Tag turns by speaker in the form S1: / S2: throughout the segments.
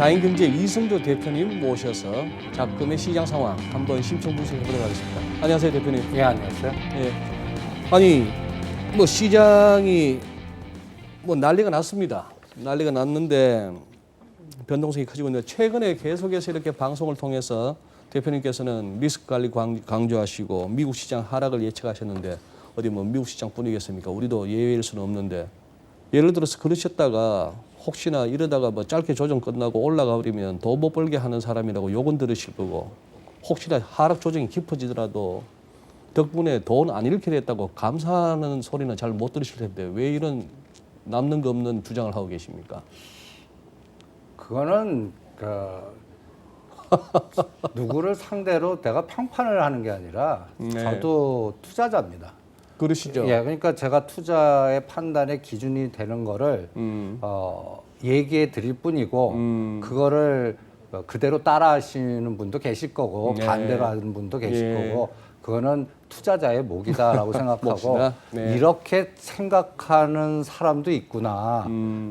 S1: 다인경제 이승조 대표님 모셔서 작금의 시장 상황 한번 심층 분석해 보도록 하겠습니다. 안녕하세요, 대표님.
S2: 예, 안녕하세요.
S1: 예. 아니, 뭐 시장이 뭐 난리가 났습니다. 난리가 났는데 변동성이 커지고 있는데 최근에 계속해서 이렇게 방송을 통해서 대표님께서는 리스크 관리 강조하시고 미국 시장 하락을 예측하셨는데 어디 뭐 미국 시장뿐이겠습니까? 우리도 예외일 수는 없는데 예를 들어서 그러셨다가 혹시나 이러다가 뭐 짧게 조정 끝나고 올라가 버리면 더 못 벌게 하는 사람이라고 욕은 들으실 거고 혹시나 하락 조정이 깊어지더라도 덕분에 돈 안 잃게 됐다고 감사하는 소리는 잘 못 들으실 텐데 왜 이런 남는 거 없는 주장을 하고 계십니까?
S2: 그거는 누구를 상대로 내가 평판을 하는 게 아니라
S1: 네.
S2: 저도 투자자입니다.
S1: 그러시죠?
S2: 예, 그러니까 제가 투자의 판단의 기준이 되는 거를 얘기해 드릴 뿐이고 그거를 그대로 따라하시는 분도 계실 거고
S1: 네.
S2: 반대로 하는 분도 계실
S1: 예.
S2: 거고 그거는 투자자의 몫이다라고 생각하고
S1: 몫이다? 네.
S2: 이렇게 생각하는 사람도 있구나.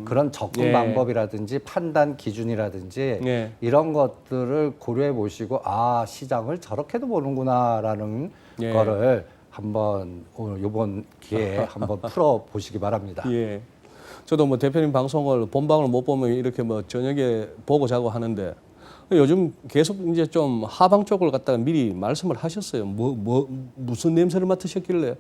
S2: 그런 접근
S1: 예.
S2: 방법이라든지 판단 기준이라든지
S1: 예.
S2: 이런 것들을 고려해 보시고 아 시장을 저렇게도 보는구나라는
S1: 예.
S2: 거를 한번 오늘 이번 기회에 한번 풀어 보시기 바랍니다.
S1: 예. 저도 뭐 대표님 방송을 본방을 못 보면 이렇게 뭐 저녁에 보고 자고 하는데 요즘 계속 이제 좀 하방 쪽을 갖다가 미리 말씀을 하셨어요. 무슨 냄새를 맡으셨길래?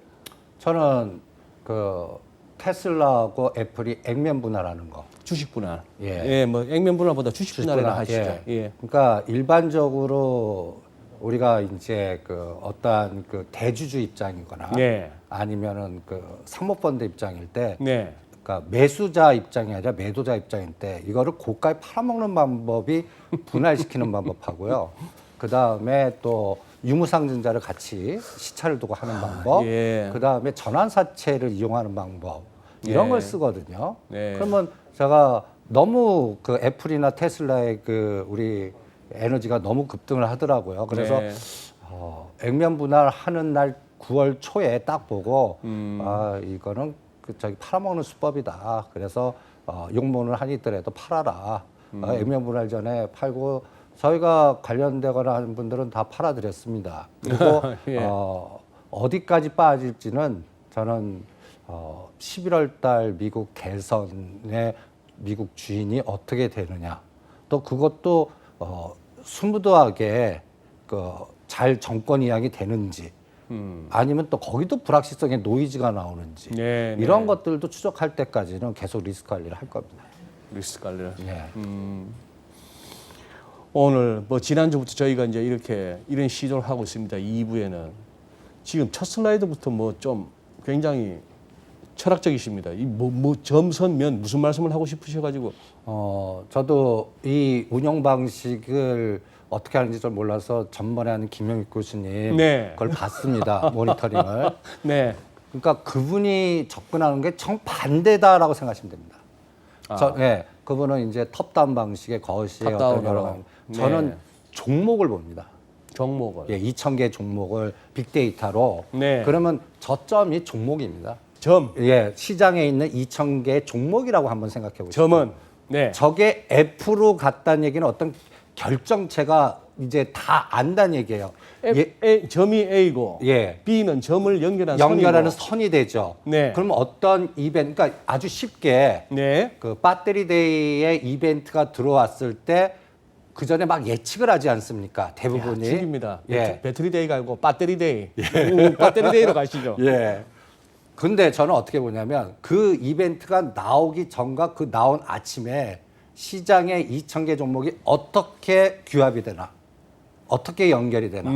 S2: 저는 그 테슬라하고 애플이 액면 분할하는 거.
S1: 주식 분할.
S2: 예.
S1: 예, 뭐 액면 분할보다 주식 분할이라 하시죠.
S2: 예.
S1: 예.
S2: 그러니까 일반적으로 우리가 이제 그 어떠한 그 대주주 입장이거나
S1: 네.
S2: 아니면은 그 사모펀드 입장일 때
S1: 네.
S2: 그러니까 매수자 입장이 아니라 매도자 입장일 때 이거를 고가에 팔아먹는 방법이 분할시키는 방법하고요. 그 다음에 또 유무상증자를 같이 시차를 두고 하는 방법.
S1: 예.
S2: 그 다음에 전환사채를 이용하는 방법. 이런
S1: 네.
S2: 걸 쓰거든요.
S1: 네.
S2: 그러면 제가 너무 그 애플이나 테슬라의 그 우리 에너지가 너무 급등을 하더라고요. 그래서
S1: 네.
S2: 액면 분할하는 날 9월 초에 딱 보고 아 이거는 그 저기 팔아먹는 수법이다. 그래서 욕먹는 한이 있더라도 팔아라. 액면 분할 전에 팔고 저희가 관련되거나 하는 분들은 다 팔아드렸습니다. 그리고
S1: 예.
S2: 어디까지 빠질지는 저는 11월 달 미국 개선의 미국 주인이 어떻게 되느냐. 또 그것도 스무드하게 잘 정권 이양이 되는지 아니면 또 거기도 불확실성의 노이즈가 나오는지
S1: 네,
S2: 이런
S1: 네.
S2: 것들도 추적할 때까지는 계속 리스크 관리를 할 겁니다.
S1: 리스크 관리를.
S2: 예.
S1: 오늘 뭐 지난주부터 저희가 이제 이렇게 이런 시도를 하고 있습니다. 2부에는 지금 첫 슬라이드부터 뭐 좀 굉장히 철학적이십니다. 이 뭐 점선면 무슨 말씀을 하고 싶으셔가지고.
S2: 저도 이 운영 방식을 어떻게 하는지 좀 몰라서 전번에 하는 김영익 교수님
S1: 네.
S2: 그걸 봤습니다. 모니터링을.
S1: 네.
S2: 그러니까 그분이 접근하는 게 정반대다라고 생각하시면 됩니다. 예, 그분은 이제 톱다운 방식의 거시의 어떤 여러 가지. 저는
S1: 네.
S2: 종목을 봅니다.
S1: 종목을.
S2: 예, 2,000개 종목을 빅데이터로.
S1: 네.
S2: 그러면 저점이 종목입니다.
S1: 점.
S2: 예, 시장에 있는 2,000개 종목이라고 한번 생각해 보시죠.
S1: 점은. 네.
S2: 저게 F로 갔다는 얘기는 어떤 결정체가 이제 다 안다는 얘기예요.
S1: 점이 A고
S2: 예.
S1: B는 점을 연결하는
S2: 연결하는
S1: 선이고.
S2: 선이 되죠.
S1: 네.
S2: 그러면 어떤 이벤트, 그러니까 아주 쉽게
S1: 네.
S2: 그 배터리 데이의 이벤트가 들어왔을 때 그 전에 막 예측을 하지 않습니까? 대부분이.
S1: 죽입니다.
S2: 예.
S1: 배터리 데이가 아니고 배터리 데이. 배터리 데이로 가시죠.
S2: 예. 근데 저는 어떻게 보냐면 그 이벤트가 나오기 전과 그 나온 아침에 시장의 2,000개 종목이 어떻게 규합이 되나, 어떻게 연결이 되나,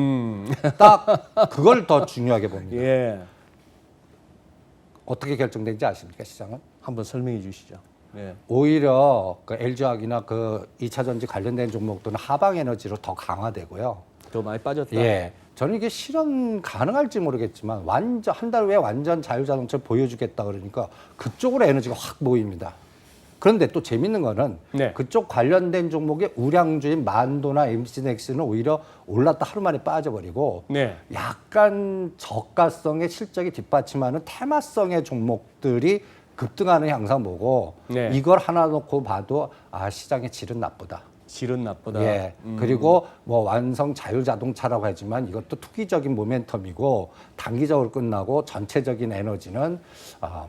S2: 딱 그걸 더 중요하게 봅니다.
S1: 예.
S2: 어떻게 결정된지 아십니까, 시장은?
S1: 한번 설명해 주시죠. 네.
S2: 오히려 그 LG화학이나 그 2차 전지 관련된 종목들은 하방 에너지로 더 강화되고요.
S1: 더 많이 빠졌다.
S2: 예. 저는 이게 실현 가능할지 모르겠지만 완전 한 달 후에 완전 자율자동차 보여주겠다 그러니까 그쪽으로 에너지가 확 모입니다. 그런데 또 재밌는 거는
S1: 네.
S2: 그쪽 관련된 종목의 우량주인 만도나 MC넥스는 오히려 올랐다 하루 만에 빠져버리고
S1: 네.
S2: 약간 저가성의 실적이 뒷받침하는 테마성의 종목들이 급등하는 양상 보고
S1: 네.
S2: 이걸 하나 놓고 봐도 아 시장의 질은 나쁘다.
S1: 질은 나쁘다.
S2: 예. 그리고 뭐 완성 자율자동차라고 하지만 이것도 투기적인 모멘텀이고 단기적으로 끝나고 전체적인 에너지는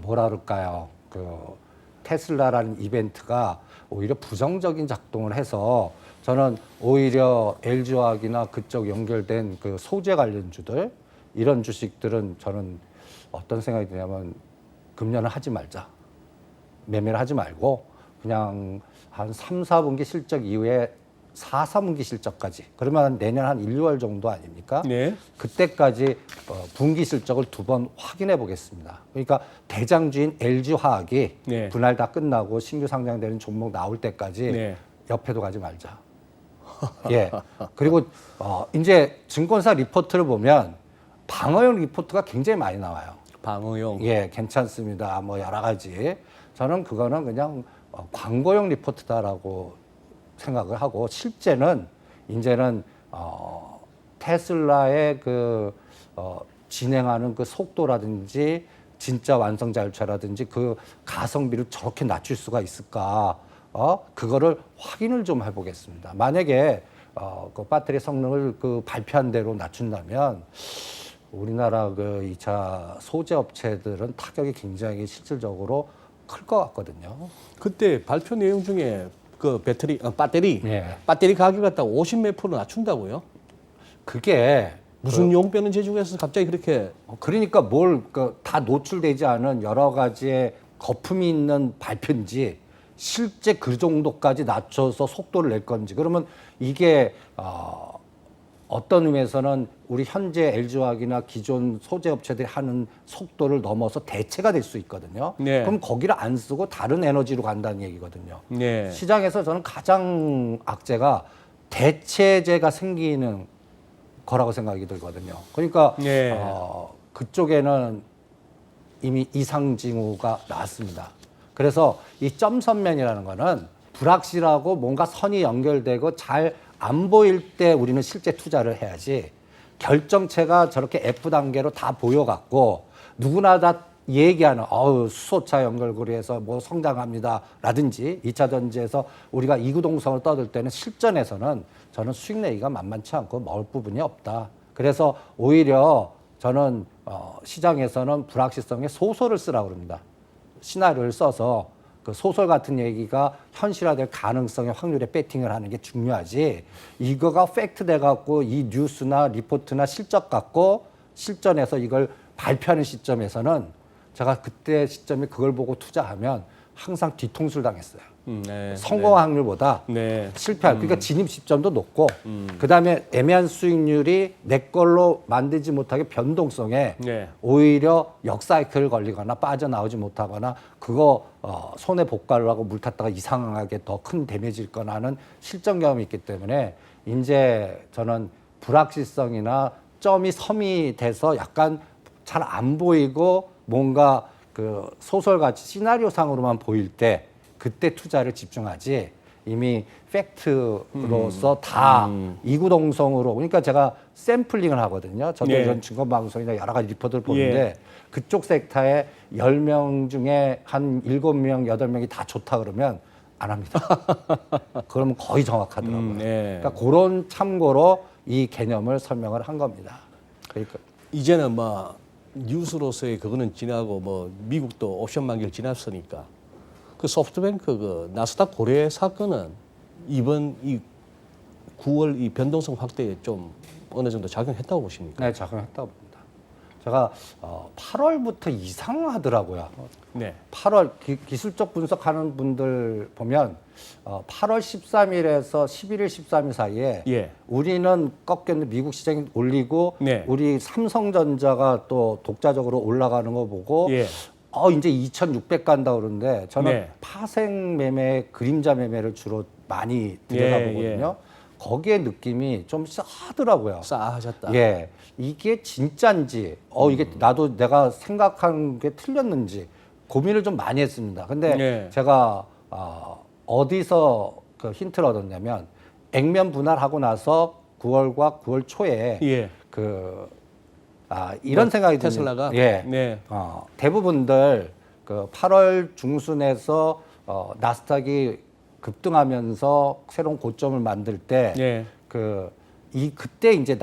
S2: 뭐라 그럴까요? 그 테슬라라는 이벤트가 오히려 부정적인 작동을 해서 저는 오히려 LG화학이나 그쪽 연결된 그 소재 관련주들 이런 주식들은 저는 어떤 생각이 드냐면 금년은 하지 말자. 매매를 하지 말고 그냥 한 3, 4분기 실적 이후에 4, 3분기 실적까지 그러면 내년 한 1, 2월 정도 아닙니까?
S1: 네.
S2: 그때까지 분기 실적을 2번 확인해 보겠습니다. 그러니까 대장주인 LG화학이
S1: 네.
S2: 분할 다 끝나고 신규 상장되는 종목 나올 때까지
S1: 네.
S2: 옆에도 가지 말자. 예. 그리고 이제 증권사 리포트를 보면 방어용 리포트가 굉장히 많이 나와요.
S1: 방어용.
S2: 예, 괜찮습니다. 뭐 여러 가지. 저는 그거는 그냥 광고용 리포트다라고 생각을 하고 실제는 이제는 테슬라의 그 진행하는 그 속도라든지 진짜 완성 자율차라든지 그 가성비를 저렇게 낮출 수가 있을까? 그거를 확인을 좀 해보겠습니다. 만약에 그 배터리 성능을 그 발표한 대로 낮춘다면 우리나라 그 2차 소재 업체들은 타격이 굉장히 실질적으로 클 것 같거든요.
S1: 그때 발표 내용 중에 그 배터리, 배터리
S2: 예.
S1: 가격 갖다 50몇 프로 낮춘다고요?
S2: 그게
S1: 무슨 용변은 제주에서 갑자기 그렇게
S2: 그러니까 뭘 다 노출되지 않은 여러 가지의 거품이 있는 발표인지 실제 그 정도까지 낮춰서 속도를 낼 건지 그러면 이게 어떤 의미에서는 우리 현재 LG화학이나 기존 소재 업체들이 하는 속도를 넘어서 대체가 될 수 있거든요.
S1: 네.
S2: 그럼 거기를 안 쓰고 다른 에너지로 간다는 얘기거든요.
S1: 네.
S2: 시장에서 저는 가장 악재가 대체제가 생기는 거라고 생각이 들거든요. 그러니까
S1: 네.
S2: 그쪽에는 이미 이상 징후가 나왔습니다. 그래서 이 점선면이라는 거는 불확실하고 뭔가 선이 연결되고 잘 안 보일 때 우리는 실제 투자를 해야지 결정체가 저렇게 F 단계로 다 보여갖고 누구나 다 얘기하는 수소차 연결고리에서 뭐 성장합니다 라든지 2차 전지에서 우리가 이구동성을 떠들 때는 실전에서는 저는 수익 내기가 만만치 않고 먹을 부분이 없다. 그래서 오히려 저는 시장에서는 불확실성에 소설을 쓰라고 그럽니다. 시나리오를 써서 그 소설 같은 얘기가 현실화될 가능성의 확률에 배팅을 하는 게 중요하지. 이거가 팩트 돼갖고 이 뉴스나 리포트나 실적 갖고 실전에서 이걸 발표하는 시점에서는 제가 그때 시점에 그걸 보고 투자하면 항상 뒤통수를 당했어요.
S1: 네.
S2: 성공 확률보다
S1: 네.
S2: 실패할 그러니까 진입 시점도 높고 그다음에 애매한 수익률이 내 걸로 만들지 못하게 변동성에
S1: 네.
S2: 오히려 역사이클 걸리거나 빠져나오지 못하거나 그거 손해 복구를 하고 물 탔다가 이상하게 더 큰 데미지일 거나 하는 실전 경험이 있기 때문에 이제 저는 불확실성이나 점이 섬이 돼서 약간 잘 안 보이고 뭔가 그 소설같이 시나리오상으로만 보일 때 그때 투자를 집중하지 이미 팩트로서 다 이구동성으로 그러니까 제가 샘플링을 하거든요. 저도
S1: 예.
S2: 이런 증권방송이나 여러 가지 리포트를 보는데
S1: 예.
S2: 그쪽 섹터에 10명 중에 한 7명, 8명이 다 좋다 그러면 안 합니다. 그러면 거의 정확하더라고요.
S1: 네.
S2: 그러니까 그런 참고로 이 개념을 설명을 한 겁니다. 그러니까
S1: 이제는 뭐 뉴스로서의 그거는 지나고 뭐 미국도 옵션 만기를 지났으니까 그 소프트뱅크 그 나스닥 고래 사건은 이번 이 9월 이 변동성 확대에 좀 어느 정도 작용했다고 보십니까?
S2: 네, 작용했다고 봅니다. 제가 8월부터 이상하더라고요.
S1: 네.
S2: 8월 기술적 분석하는 분들 보면 8월 13일에서 11일, 13일 사이에
S1: 예.
S2: 우리는 꺾였는데 미국 시장이 올리고
S1: 네.
S2: 우리 삼성전자가 또 독자적으로 올라가는 거 보고
S1: 예.
S2: 이제 2,600 간다 그러는데 저는
S1: 네.
S2: 파생 매매, 그림자 매매를 주로 많이 들여다보거든요.
S1: 예.
S2: 거기에 느낌이 좀 싸하더라고요.
S1: 싸하셨다.
S2: 예, 이게 진짠지, 이게 나도 내가 생각한 게 틀렸는지 고민을 좀 많이 했습니다. 근데
S1: 네.
S2: 제가 어디서 그 힌트를 얻었냐면 액면 분할하고 나서 9월과 9월 초에
S1: 예.
S2: 이런 생각이 듭니다.
S1: 테슬라가
S2: 예,
S1: 네.
S2: 대부분들 그 8월 중순에서 나스닥이 급등하면서 새로운 고점을 만들 때
S1: 예.
S2: 그때 이제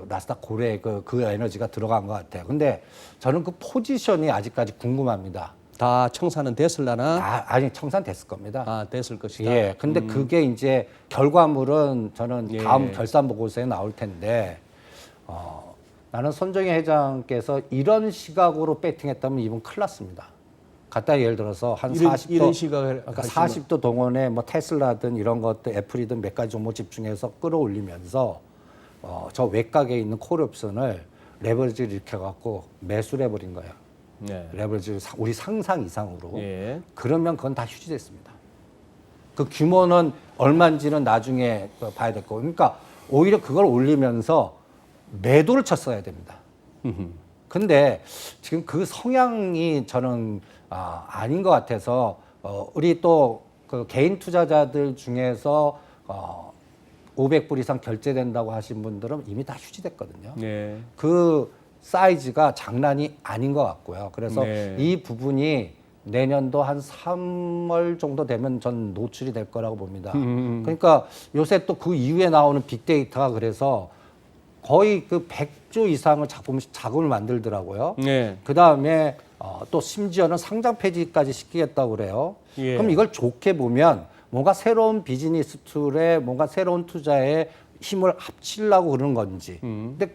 S2: 나스닥 고래 그 에너지가 들어간 것 같아요. 근데 저는 그 포지션이 아직까지 궁금합니다.
S1: 다 청산은 됐을라나?
S2: 아니 청산됐을 겁니다.
S1: 아, 됐을 것이다.
S2: 예. 근데 그게 이제 결과물은 저는
S1: 예.
S2: 다음 결산 보고서에 나올 텐데 나는 손정희 회장께서 이런 시각으로 배팅했다면 이분 큰일 났습니다. 갖다 예를 들어서 한 40도
S1: 이런 시각을
S2: 그러니까
S1: 하시면-
S2: 40도 동원에 뭐 테슬라든 이런 것들 애플이든 몇 가지 종목 집중해서 끌어올리면서 저 외곽에 있는 콜옵션을 레버리지를 이렇게 갖고 매수를 해버린 거예요.
S1: 네.
S2: 레버리지를 우리 상상 이상으로.
S1: 예.
S2: 그러면 그건 다 휴지됐습니다. 그 규모는 얼마인지는 나중에 봐야 될 거고. 그러니까 오히려 그걸 올리면서 매도를 쳤어야 됩니다. 근데 지금 그 성향이 저는 아닌 것 같아서 우리 또 그 개인 투자자들 중에서 500불 이상 결제된다고 하신 분들은 이미 다 휴지됐거든요.
S1: 네.
S2: 그 사이즈가 장난이 아닌 것 같고요. 그래서
S1: 네.
S2: 이 부분이 내년도 한 3월 정도 되면 전 노출이 될 거라고 봅니다. 그러니까 요새 또 그 이후에 나오는 빅데이터가 그래서 거의 그 100조 이상을 자금을 만들더라고요.
S1: 네.
S2: 그 다음에 또 심지어는 상장 폐지까지 시키겠다고 그래요.
S1: 예.
S2: 그럼 이걸 좋게 보면 뭔가 새로운 비즈니스 툴에 뭔가 새로운 투자에 힘을 합치려고 그러는 건지. 근데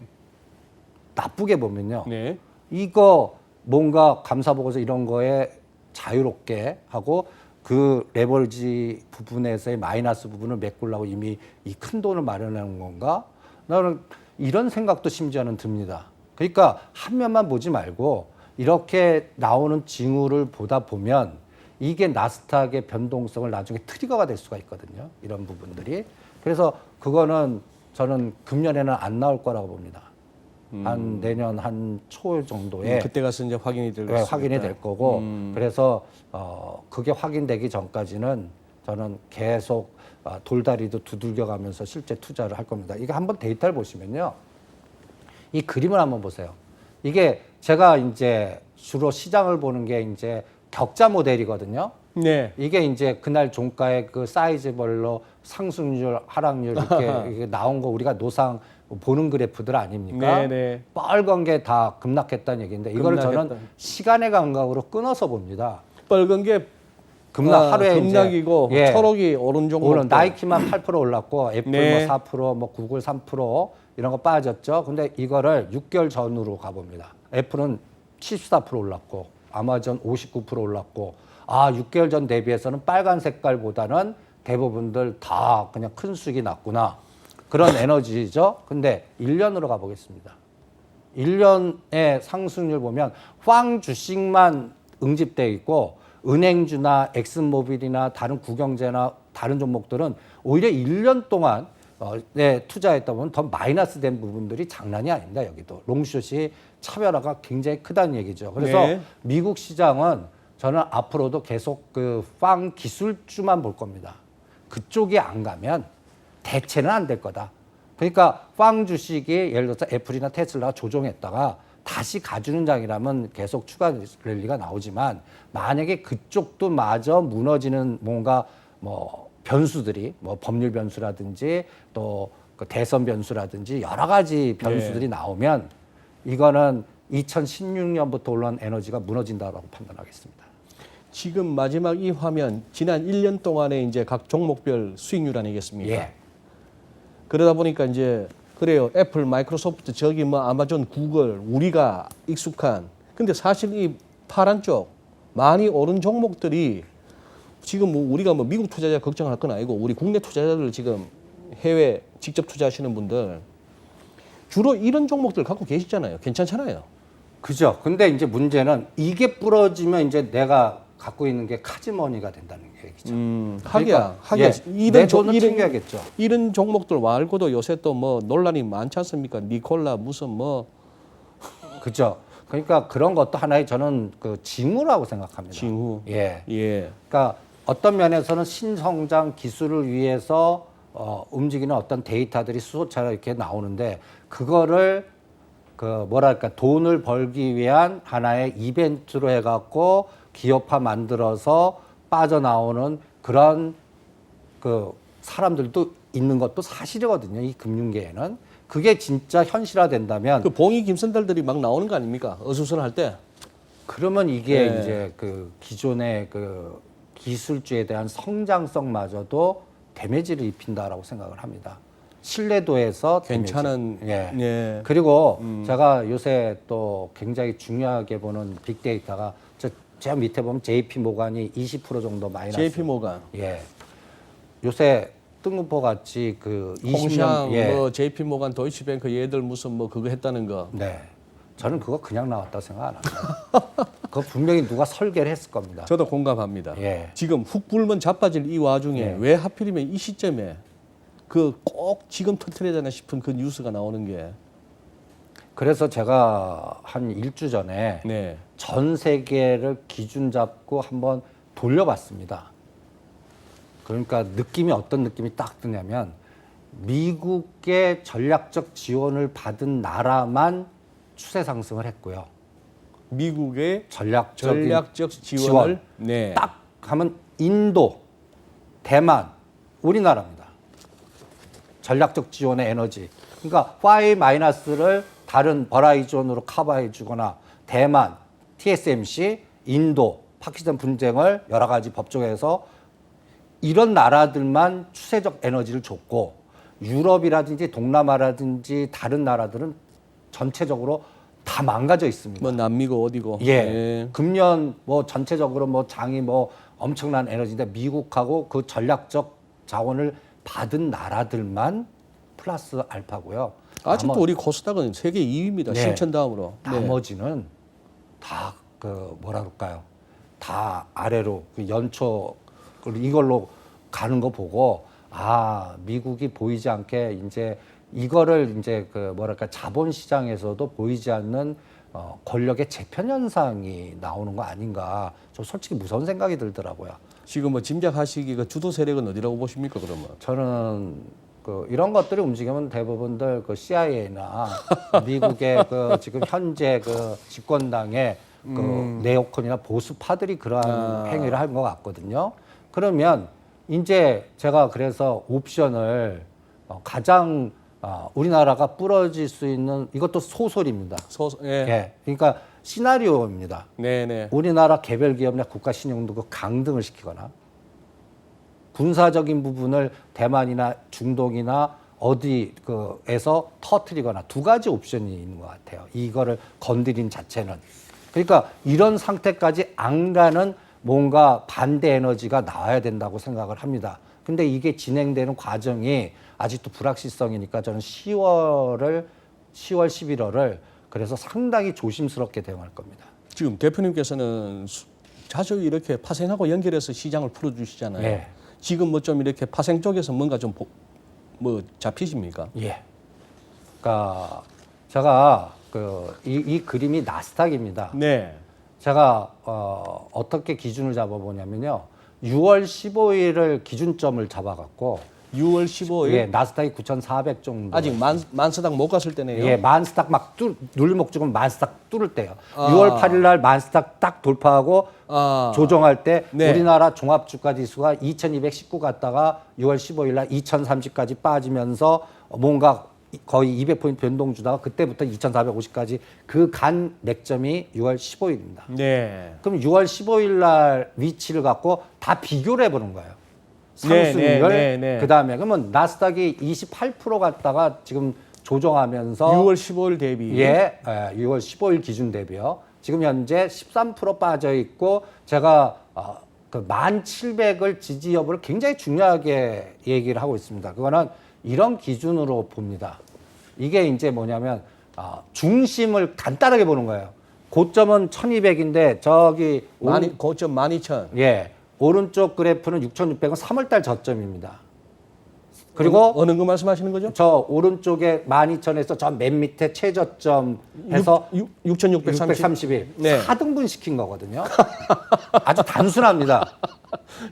S2: 나쁘게 보면요.
S1: 네.
S2: 이거 뭔가 감사보고서 이런 거에 자유롭게 하고 그 레버리지 부분에서의 마이너스 부분을 메꾸려고 이미 이 큰 돈을 마련하는 건가? 나는 이런 생각도 심지어는 듭니다. 그러니까 한 면만 보지 말고 이렇게 나오는 징후를 보다 보면 이게 나스닥의 변동성을 나중에 트리거가 될 수가 있거든요. 이런 부분들이. 그래서 그거는 저는 금년에는 안 나올 거라고 봅니다. 한 내년 한 초 정도에
S1: 그때 가서 이제 확인이 될
S2: 네, 확인이 될 거고
S1: 음.
S2: 그래서 그게 확인되기 전까지는 저는 계속 돌다리도 두들겨가면서 실제 투자를 할 겁니다. 이게 한번 데이터를 보시면요. 이 그림을 한번 보세요. 이게 제가 이제 주로 시장을 보는 게 이제 격자 모델이거든요.
S1: 네.
S2: 이게 이제 그날 종가의 그 사이즈별로 상승률, 하락률 이렇게 나온 거 우리가 노상 보는 그래프들 아닙니까?
S1: 네네.
S2: 빨간 게 다 급락했다는 얘기인데 이거를 저는
S1: 급락했다.
S2: 시간의 감각으로 끊어서 봅니다.
S1: 빨간 게
S2: 하루에 이제,
S1: 급락이고
S2: 예.
S1: 초록이 오른 종목.
S2: 오늘 나이키만 8% 올랐고 애플
S1: 네.
S2: 뭐 4%, 뭐 구글 3% 이런 거 빠졌죠. 근데 이거를 6개월 전으로 가봅니다. 애플은 74% 올랐고 아마존 59% 올랐고 6개월 전 대비해서는 빨간 색깔보다는 대부분들 다 그냥 큰 수익이 났구나. 그런 에너지죠. 근데 1년으로 가보겠습니다. 1년의 상승률 보면 황 주식만 응집돼 있고 은행주나 엑슨모빌이나 다른 국영제나 다른 종목들은 오히려 1년 동안 투자했다 보면 더 마이너스 된 부분들이 장난이 아닙니다. 여기도 롱숏이 차별화가 굉장히 크다는 얘기죠. 그래서
S1: 네.
S2: 미국 시장은 저는 앞으로도 계속 그 빵 기술주만 볼 겁니다. 그쪽이 안 가면 대체는 안 될 거다. 그러니까 빵 주식이 예를 들어서 애플이나 테슬라가 조정했다가 다시 가주는 장이라면 계속 추가 랠리가 나오지만 만약에 그쪽도 마저 무너지는 뭔가 뭐 변수들이 뭐 법률 변수라든지 또 그 대선 변수라든지 여러 가지 변수들이 나오면 이거는 2016년부터 올라온 에너지가 무너진다라고 판단하겠습니다.
S1: 지금 마지막 이 화면 지난 1년 동안의 이제 각 종목별 수익률 아니겠습니까?
S2: 예.
S1: 그러다 보니까 이제 그래요. 애플, 마이크로소프트, 저기 뭐 아마존, 구글 우리가 익숙한. 근데 사실 이 파란 쪽 많이 오른 종목들이 지금 뭐 우리가 뭐 미국 투자자 걱정할 건 아니고 우리 국내 투자자들 지금 해외 직접 투자하시는 분들 주로 이런 종목들 갖고 계시잖아요. 괜찮잖아요.
S2: 그죠. 근데 이제 문제는 이게 부러지면 이제 내가 갖고 있는 게 카지머니가 된다는 얘기죠.
S1: 하기야.
S2: 내 돈은 챙겨야겠죠.
S1: 이런 종목들 말고도 요새 또 뭐 논란이 많지 않습니까? 니콜라 무슨 뭐
S2: 그죠. 그러니까 그런 것도 하나의 저는 그 징후라고 생각합니다.
S1: 징후.
S2: 예.
S1: 예.
S2: 그러니까 어떤 면에서는 신성장 기술을 위해서 움직이는 어떤 데이터들이 수소차로 이렇게 나오는데 그거를 그 뭐랄까 돈을 벌기 위한 하나의 이벤트로 해갖고 기업화 만들어서 빠져나오는 그런 그 사람들도 있는 것도 사실이거든요. 이 금융계에는. 그게 진짜 현실화된다면
S1: 그 봉이 김선달들이 막 나오는 거 아닙니까? 어수선할 때.
S2: 그러면 이게
S1: 네.
S2: 이제 그 기존의 그 기술주에 대한 성장성마저도 데미지를 입힌다라고 생각을 합니다. 신뢰도에서
S1: 괜찮은
S2: 데미지. 예.
S1: 예.
S2: 그리고 제가 요새 또 굉장히 중요하게 보는 빅데이터가 저 밑에 보면 JP 모간이 20% 정도 마이너스.
S1: JP 모간,
S2: 예. 요새 뜬금포 같이 그 20년
S1: 홍샹,
S2: 예.
S1: 뭐 JP 모간, 도이치뱅크 얘들 무슨 뭐 그거 했다는 거.
S2: 네. 저는 그거 그냥 나왔다고 생각 안 합니다. 그거 분명히 누가 설계를 했을 겁니다.
S1: 저도 공감합니다.
S2: 예.
S1: 지금 훅 불면 자빠질 이 와중에
S2: 예.
S1: 왜 하필이면 이 시점에 그 꼭 지금 터트려야 되나 싶은 그 뉴스가 나오는 게.
S2: 그래서 제가 한 일주 전에
S1: 네.
S2: 전 세계를 기준 잡고 한번 돌려봤습니다. 그러니까 느낌이 어떤 느낌이 딱 드냐면 미국의 전략적 지원을 받은 나라만 추세 상승을 했고요.
S1: 미국의
S2: 전략적
S1: 지원을 네.
S2: 딱 하면 인도, 대만, 우리나라입니다. 전략적 지원의 에너지. 그러니까 Y-를 다른 버라이존으로 커버해 주거나 대만, TSMC, 인도, 파키스탄 분쟁을 여러 가지 법정에서 이런 나라들만 추세적 에너지를 줬고 유럽이라든지 동남아라든지 다른 나라들은 전체적으로 다 망가져 있습니다.
S1: 뭐 남미고 어디고.
S2: 예. 금년 뭐 전체적으로 뭐 장이 뭐 엄청난 에너지인데 미국하고 그 전략적 자원을 받은 나라들만 플러스 알파고요.
S1: 아직도 우리 코스닥은 세계 2위입니다.
S2: 네.
S1: 신천 다음으로. 네.
S2: 나머지는 다 그 뭐라 그럴까요? 다 아래로 그 연초 이걸로 가는 거 보고 아 미국이 보이지 않게 이제 이거를 이제 그 뭐랄까 자본 시장에서도 보이지 않는 권력의 재편 현상이 나오는 거 아닌가? 저 솔직히 무서운 생각이 들더라고요.
S1: 지금 뭐 짐작하시기 그 주도 세력은 어디라고 보십니까 그러면?
S2: 저는 그 이런 것들이 움직이면 대부분들 그 CIA나 미국의 그 지금 현재 그 집권당의 그 네오콘이나 보수파들이 그러한 행위를 한 것 같거든요. 그러면 이제 제가 그래서 옵션을 가장 우리나라가 부러질 수 있는 이것도 소설입니다.
S1: 예.
S2: 예, 그러니까 시나리오입니다.
S1: 네네.
S2: 우리나라 개별 기업이나 국가 신용도 그 강등을 시키거나 군사적인 부분을 대만이나 중동이나 어디 그에서 터트리거나 두 가지 옵션이 있는 것 같아요. 이거를 건드린 자체는. 그러니까 이런 상태까지 안 가는 뭔가 반대 에너지가 나와야 된다고 생각을 합니다. 근데 이게 진행되는 과정이 아직도 불확실성이니까 저는 10월, 11월을 그래서 상당히 조심스럽게 대응할 겁니다.
S1: 지금 대표님께서는 자주 이렇게 파생하고 연결해서 시장을 풀어주시잖아요.
S2: 예.
S1: 지금 뭐 좀 이렇게 파생 쪽에서 뭔가 좀 뭐 잡히십니까?
S2: 예. 그러니까 제가 이 그림이 나스닥입니다.
S1: 네.
S2: 제가 어떻게 기준을 잡아보냐면요. 6월 15일을 기준점을 잡아갖고
S1: 6월 15일
S2: 예, 나스닥이 9,400 정도.
S1: 아직 만스닥 못 갔을 때네요.
S2: 예, 만스닥 막 눌림목 죽으면 만스닥 뚫을 때요. 6월 8일 날 만스닥 딱 돌파하고 조정할 때
S1: 네.
S2: 우리나라 종합주가 지수가 2219 갔다가 6월 15일 날 2030까지 빠지면서 뭔가 거의 200포인트 변동 주다가 그때부터 2450까지 그 간 맥점이 6월 15일입니다.
S1: 네.
S2: 그럼 6월 15일 날 위치를 갖고 다 비교를 해보는 거예요. 상승률,
S1: 네.
S2: 그다음에 그러면 나스닥이 28% 갔다가 지금 조정하면서
S1: 6월 15일 대비.
S2: 예, 6월 15일 기준 대비요. 지금 현재 13% 빠져 있고 제가 그 1,700을 지지 여부를 굉장히 중요하게 얘기를 하고 있습니다. 그거는 이런 기준으로 봅니다. 이게 이제 뭐냐면 중심을 간단하게 보는 거예요. 고점은 1,200인데 저기
S1: 고점 12,000.
S2: 예. 오른쪽 그래프는 6,600은 3월달 저점입니다. 그리고
S1: 어느 거 말씀하시는 거죠?
S2: 저 오른쪽에 12,000에서 저 맨 밑에 최저점 해서
S1: 6,631. 네.
S2: 4등분 시킨 거거든요. 아주 단순합니다.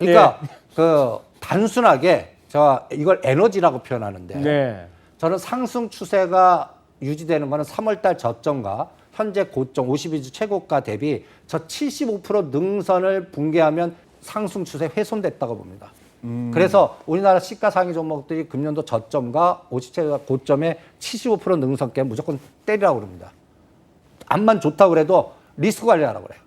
S2: 그러니까 그 단순하게 제가 이걸 에너지라고 표현하는데
S1: 네.
S2: 저는 상승 추세가 유지되는 거는 3월달 저점과 현재 고점 52주 최고가 대비 저 75% 능선을 붕괴하면 상승 추세 훼손됐다고 봅니다. 그래서 우리나라 시가상위 종목들이 금년도 저점과 57가 고점에 75% 능선 깨면 무조건 때리라고 그럽니다. 암만 좋다고 그래도 리스크 관리하라고 그래요.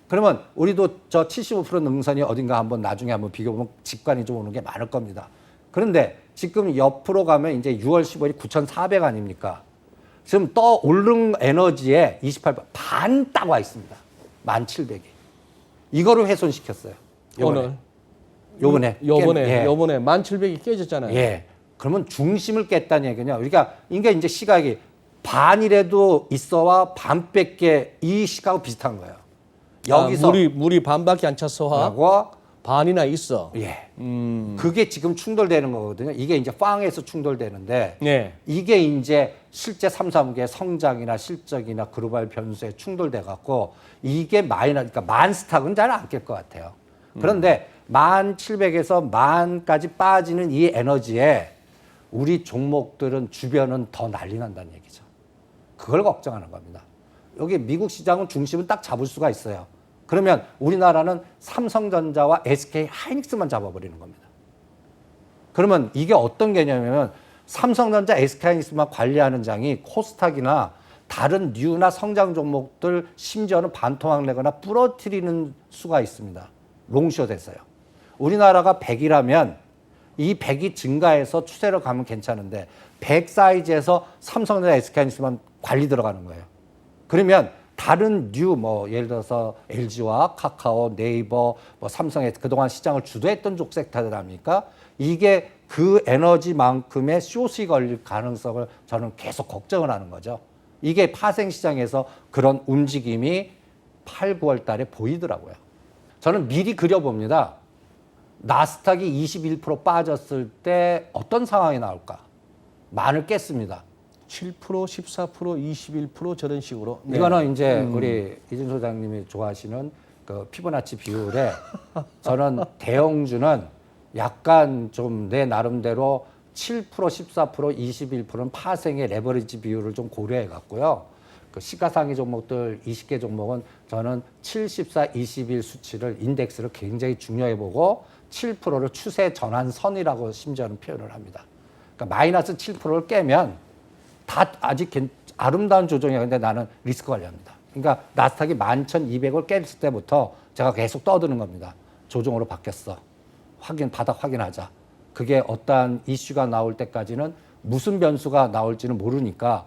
S2: 그러면 우리도 저 75% 능선이 어딘가 한번 나중에 한번 비교해보면 직관이 좀 오는 게 많을 겁니다. 그런데 지금 옆으로 가면 이제 6월 15일이 9,400 아닙니까? 지금 떠오른 에너지에 28% 반 딱 와 있습니다. 1,700이. 이거를 훼손시켰어요. 요번에.
S1: 요번에 1700이
S2: 예.
S1: 깨졌잖아요.
S2: 예. 그러면 중심을 깼다는 얘기냐. 그러니까 이게 이제 시각이 반이라도 있어와 반밖에 이 시각하고 비슷한 거예요. 여기서
S1: 물이 반밖에 안 찼어.
S2: 하고
S1: 반이나 있어.
S2: 예. 그게 지금 충돌되는 거거든요. 이게 이제 빵에서 충돌되는데
S1: 네.
S2: 이게 이제 실제 3, 4분기의 성장이나 실적이나 글로벌 변수에 충돌돼 갖고 이게 그러니까 만 스탁은 잘 안 깰 것 같아요. 그런데 1,700에서 10,000까지 빠지는 이 에너지에 우리 종목들은 주변은 더 난리 난다는 얘기죠. 그걸 걱정하는 겁니다. 여기 미국 시장은 중심은 딱 잡을 수가 있어요. 그러면 우리나라는 삼성전자와 SK 하이닉스만 잡아버리는 겁니다. 그러면 이게 어떤 개념이냐면 삼성전자, SK 하이닉스만 관리하는 장이 코스닥이나 다른 뉴나 성장 종목들 심지어는 반토막 내거나 부러뜨리는 수가 있습니다. 롱숏 됐어요. 우리나라가 100이라면 이 100이 증가해서 추세로 가면 괜찮은데 100 사이즈에서 삼성전자, SK 하이닉스만 관리 들어가는 거예요. 그러면 다른 예를 들어서 LG와 카카오, 네이버, 삼성에 그동안 시장을 주도했던 쪽 섹터들 아닙니까? 이게 그 에너지만큼의 숏이 걸릴 가능성을 저는 계속 걱정을 하는 거죠. 이게 파생 시장에서 그런 움직임이 8, 9월 달에 보이더라고요. 저는 미리 그려봅니다. 나스닥이 21% 빠졌을 때 어떤 상황이 나올까? 만을 깼습니다.
S1: 7%, 14%, 21% 저런 식으로. 네.
S2: 이거는 이제 우리 이준 소장님이 좋아하시는 그 피보나치 비율에 저는 대형주는 약간 좀 내 나름대로 7%, 14%, 21%는 파생의 레버리지 비율을 좀 고려해 갖고요. 그 시가상위 종목들 20개 종목은 저는 7, 14, 21 수치를 인덱스를 굉장히 중요해 보고 7%를 추세 전환선이라고 심지어는 표현을 합니다. 그러니까 마이너스 7%를 깨면 다 아직 아름다운 조정이야. 근데 나는 리스크 관리합니다. 그러니까 나스닥이 11,200을 깼을 때부터 제가 계속 떠드는 겁니다. 조정으로 바뀌었어. 바닥 확인하자. 그게 어떠한 이슈가 나올 때까지는 무슨 변수가 나올지는 모르니까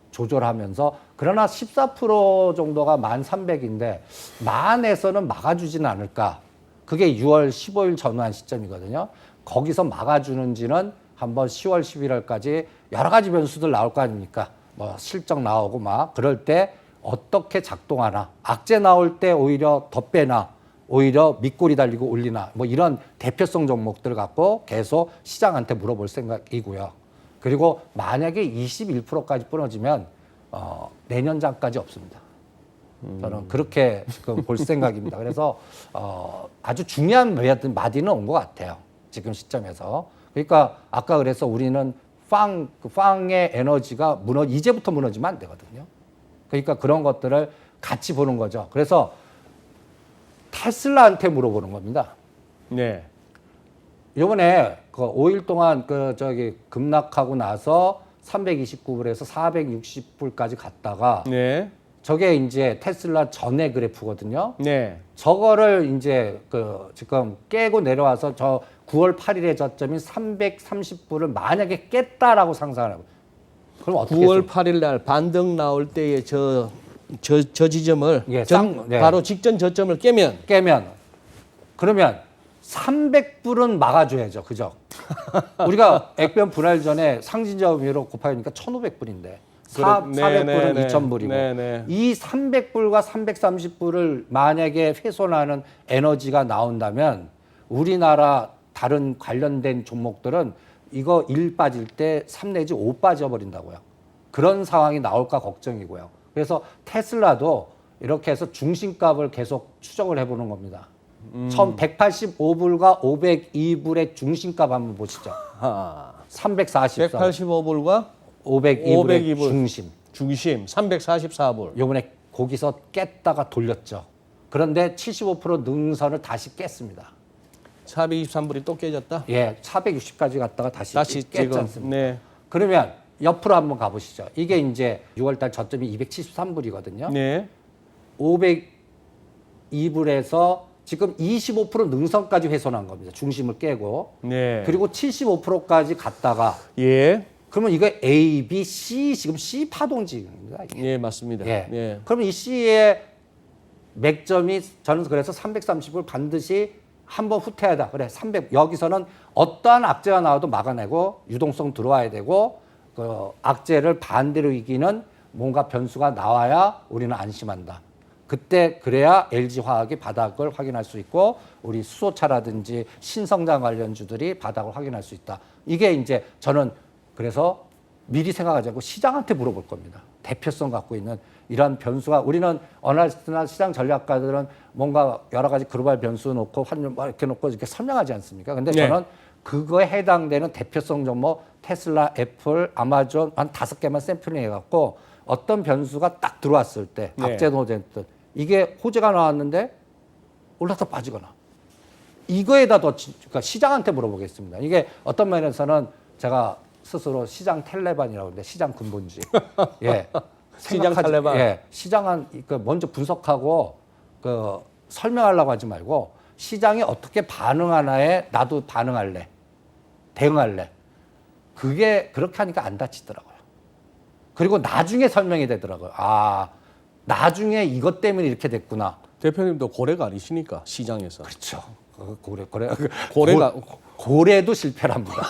S2: 조절하면서 그러나 14% 정도가 1,300인데 만에서는 막아주지는 않을까. 그게 6월 15일 전후한 시점이거든요. 거기서 막아주는지는 한번 10월, 11월까지 여러 가지 변수들 나올 거 아닙니까? 실적 나오고 그럴 때 어떻게 작동하나. 악재 나올 때 오히려 더 빼나. 오히려 밑꼬리 달리고 올리나. 이런 대표성 종목들 갖고 계속 시장한테 물어볼 생각이고요. 그리고 만약에 21%까지 부러지면 내년장까지 없습니다. 저는 그렇게 지금 볼 생각입니다. 그래서 아주 중요한 마디는 온 것 같아요. 지금 시점에서. 그러니까 아까 그래서 우리는 빵의 에너지가 이제부터 무너지면 안 되거든요. 그러니까 그런 것들을 같이 보는 거죠. 그래서 테슬라한테 물어보는 겁니다.
S1: 네.
S2: 이번에 5일 동안 급락하고 나서 329불에서 460불까지 갔다가
S1: 네.
S2: 저게 이제 테슬라 전의 그래프거든요.
S1: 네.
S2: 저거를 이제 지금 깨고 내려와서 저 9월 8일의 저점인 330불을 만약에 깼다라고 상상을 하고 그럼 어떻게
S1: 9월 8일 날 반등 나올 때의 저 지점을
S2: 예,
S1: 바로 직전 저점을 깨면
S2: 그러면 300불은 막아줘야죠. 그죠? 우리가 액면 분할 전에 상징자 의미로 곱하니까 1,500불인데 400불은 2,000불이고 이 300불과 330불을 만약에 훼손하는 에너지가 나온다면 우리나라 다른 관련된 종목들은 이거 1 빠질 때 3 내지 5 빠져버린다고요. 그런 상황이 나올까 걱정이고요. 그래서 테슬라도 이렇게 해서 중심값을 계속 추정을 해보는 겁니다. 185불과 502불의 중심값 한번 보시죠. 344.
S1: 185불과
S2: 502불의 중심.
S1: 중심 344불.
S2: 요번에 거기서 깼다가 돌렸죠. 그런데 75% 능선을 다시 깼습니다.
S1: 423불이 또 깨졌다.
S2: 예, 460까지 갔다가 다시 깼지
S1: 지금
S2: 않습니까?
S1: 네.
S2: 그러면 옆으로 한번 가보시죠. 이게 이제 6월달 저점이 273불이거든요.
S1: 네.
S2: 502불에서 지금 25% 능선까지 훼손한 겁니다. 중심을 깨고.
S1: 네.
S2: 그리고 75%까지 갔다가
S1: 예.
S2: 그러면 이거 A, B, C 지금 C 파동직입니다.
S1: 예, 맞습니다.
S2: 예.
S1: 예.
S2: 그러면 이 C의 맥점이 저는 그래서 330을 반드시 한번 후퇴하다. 그래, 300 여기서는 어떠한 악재가 나와도 막아내고 유동성 들어와야 되고 그 악재를 반대로 이기는 뭔가 변수가 나와야 우리는 안심한다. 그때 그래야 LG화학이 바닥을 확인할 수 있고 우리 수소차라든지 신성장 관련주들이 바닥을 확인할 수 있다. 이게 이제 저는 그래서 미리 생각하지 않고 시장한테 물어볼 겁니다. 대표성 갖고 있는 이런 변수가 우리는 어나리스트나 시장 전략가들은 뭔가 여러 가지 글로벌 변수 놓고 환율 이렇게 놓고 이렇게 설명하지 않습니까? 근데
S1: 네.
S2: 저는 그거에 해당되는 대표성 종목 테슬라, 애플, 아마존 한 5개만 샘플링 해갖고 어떤 변수가 딱 들어왔을 때
S1: 네.
S2: 악재 호재든 이게 호재가 나왔는데 올라서 빠지거나 이거에다 더 그러니까 시장한테 물어보겠습니다. 이게 어떤 면에서는 제가 스스로 시장 텔레반이라고 하는데 시장 근본주의. 예.
S1: 시장 텔레반.
S2: 예. 시장은 그 먼저 분석하고 그 설명하려고 하지 말고 시장이 어떻게 반응하나에 나도 반응할래. 대응할래. 그게 그렇게 하니까 안 다치더라고요. 그리고 나중에 설명이 되더라고요. 아, 나중에 이것 때문에 이렇게 됐구나.
S1: 대표님도 고래가 아니시니까 시장에서.
S2: 그렇죠. 고래. 고래도 실패랍니다.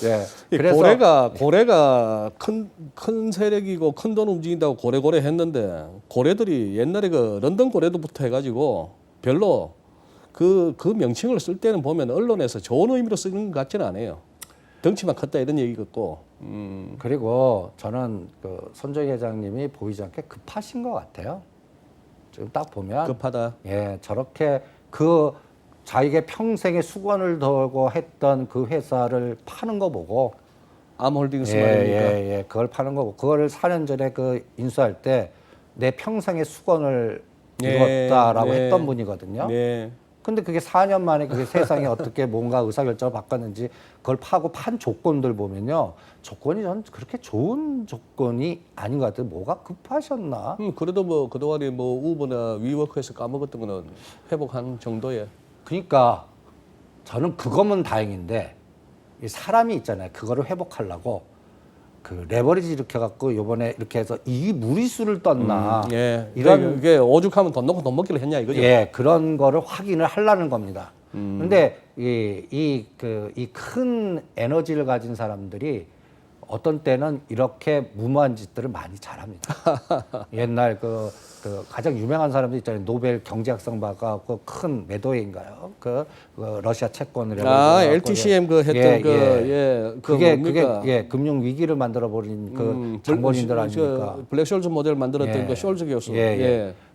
S2: 예.
S1: 이
S2: 그래서
S1: 고래가 큰 세력이고 큰 돈 움직인다고 고래 했는데 고래들이 옛날에 그 런던 고래도부터 해가지고 별로 그 명칭을 쓸 때는 보면 언론에서 좋은 의미로 쓰는 것 같지는 않아요. 덩치만 컸다 이런 얘기 같고.
S2: 그리고 저는 그 손정희 회장님이 보이지 않게 급하신 것 같아요. 지금 딱 보면
S1: 급하다.
S2: 예, 저렇게 그 자기가 평생의 수건을 걸고 했던 그 회사를 파는 거 보고
S1: 암홀딩스 말입니까?
S2: 예, 그걸 파는 거고 그거를 4년 전에 그 인수할 때 내 평생의 수건을 이뤘다라고 했던 분이거든요.
S1: 네.
S2: 근데 그게 4년 만에 그게 세상에 어떻게 뭔가 의사결정을 바꿨는지 그걸 파고 판 조건들 보면요. 조건이 전 그렇게 좋은 조건이 아닌 것 같아요. 뭐가 급하셨나?
S1: 그래도 뭐 그동안에 뭐 우버나 위워크에서 까먹었던 거는 회복한 정도에.
S2: 그러니까 저는 그거면 다행인데 이 사람이 있잖아요. 그거를 회복하려고 그 레버리지 이렇게 갖고 요번에 이렇게 해서 이 무리수를 떴나?
S1: 예.
S2: 이런
S1: 이게 오죽하면 돈 넣고 돈 먹기를 했냐 이거죠.
S2: 예, 그런 거를 확인을 하려는 겁니다. 근데 이 큰 에너지를 가진 사람들이 어떤 때는 이렇게 무모한 짓들을 많이 잘합니다. 옛날 그 가장 유명한 사람들 있잖아요. 노벨 경제학상 받아갖고 큰 매도인가요? 그 러시아 채권을
S1: LTCM 그 했던
S2: 그게
S1: 뭡니까?
S2: 금융 위기를 만들어 버린 그 장본인들 아닙니까?
S1: 블랙숄즈 모델 만들었던 그 숄즈 교수.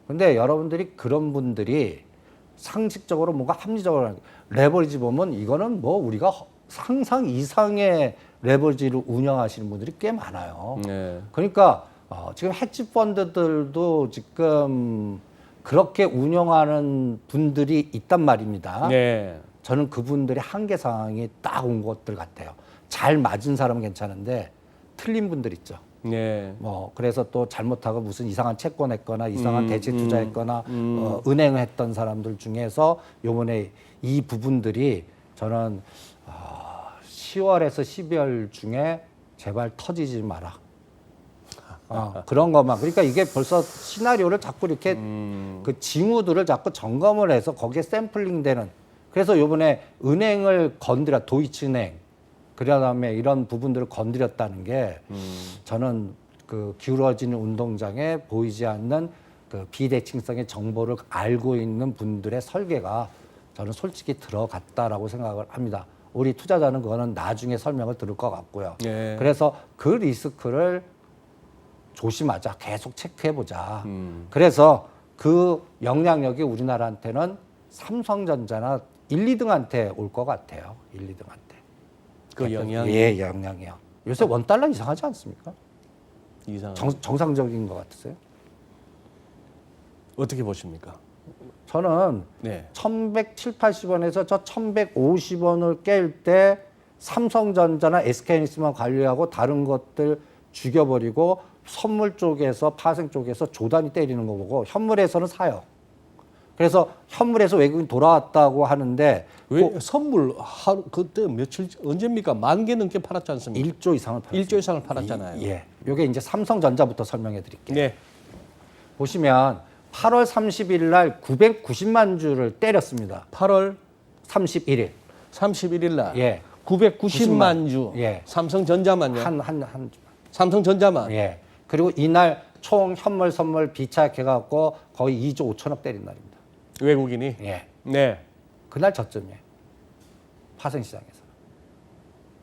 S2: 근데 여러분들이 그런 분들이 상식적으로 뭔가 합리적으로 레버리지 보면 이거는 뭐 우리가 상상 이상의 레버리지를 운영하시는 분들이 꽤 많아요.
S1: 네.
S2: 그러니까 지금 헤지 펀드들도 지금 그렇게 운영하는 분들이 있단 말입니다.
S1: 네.
S2: 저는 그분들의 한계 상황이 딱 온 것들 같아요. 잘 맞은 사람은 괜찮은데 틀린 분들 있죠.
S1: 네.
S2: 뭐 그래서 또 잘못하고 무슨 이상한 채권 했거나 이상한 대체 투자했거나 은행을 했던 사람들 중에서 요번에 이 부분들이 저는 10월에서 12월 중에 제발 터지지 마라. 그런 것만. 그러니까 이게 벌써 시나리오를 자꾸 이렇게 그 징후들을 자꾸 점검을 해서 거기에 샘플링 되는. 그래서 요번에 은행을 도이치은행, 그다음에 이런 부분들을 건드렸다는 게 저는 그 기울어지는 운동장에 보이지 않는 그 비대칭성의 정보를 알고 있는 분들의 설계가 저는 솔직히 들어갔다라고 생각을 합니다. 우리 투자자는 그거는 나중에 설명을 들을 것 같고요.
S1: 네.
S2: 그래서 그 리스크를 조심하자. 계속 체크해보자. 그래서 그 영향력이 우리나라한테는 삼성전자나 1, 2등한테 올 것 같아요. 1, 2등한테.
S1: 그 영향.
S2: 예, 영향이요. 요새 원달러 이상하지 않습니까?
S1: 이상.
S2: 정상적인 것 같으세요?
S1: 어떻게 보십니까?
S2: 저는
S1: 네.
S2: 1170, 80원에서 저 1150원을 깰 때 삼성전자나 SK하이닉스만 관리하고 다른 것들 죽여버리고 선물 쪽에서 파생 쪽에서 조단이 때리는 거 보고 현물에서는 사요. 그래서 현물에서 외국인 돌아왔다고 하는데
S1: 왜 선물 하루 그때 며칠 언제입니까? 10,000개 넘게 팔았지 않습니까?
S2: 1조 이상을 팔았어요.
S1: 1조 이상을 팔았잖아요.
S2: 예. 요게 이제 삼성전자부터 설명해 드릴게요.
S1: 네.
S2: 보시면 8월 30일 날 990만 주를 때렸습니다.
S1: 8월
S2: 31일.
S1: 31일 날
S2: 예.
S1: 990만 주.
S2: 예.
S1: 삼성전자만요.
S2: 한
S1: 삼성전자만.
S2: 예. 그리고 이날 총 현물 선물 비차익해 갖고 거의 2조 5천억 때린 날입니다.
S1: 외국인이.
S2: 예.
S1: 네.
S2: 그날 저점이에요. 파생 시장에서.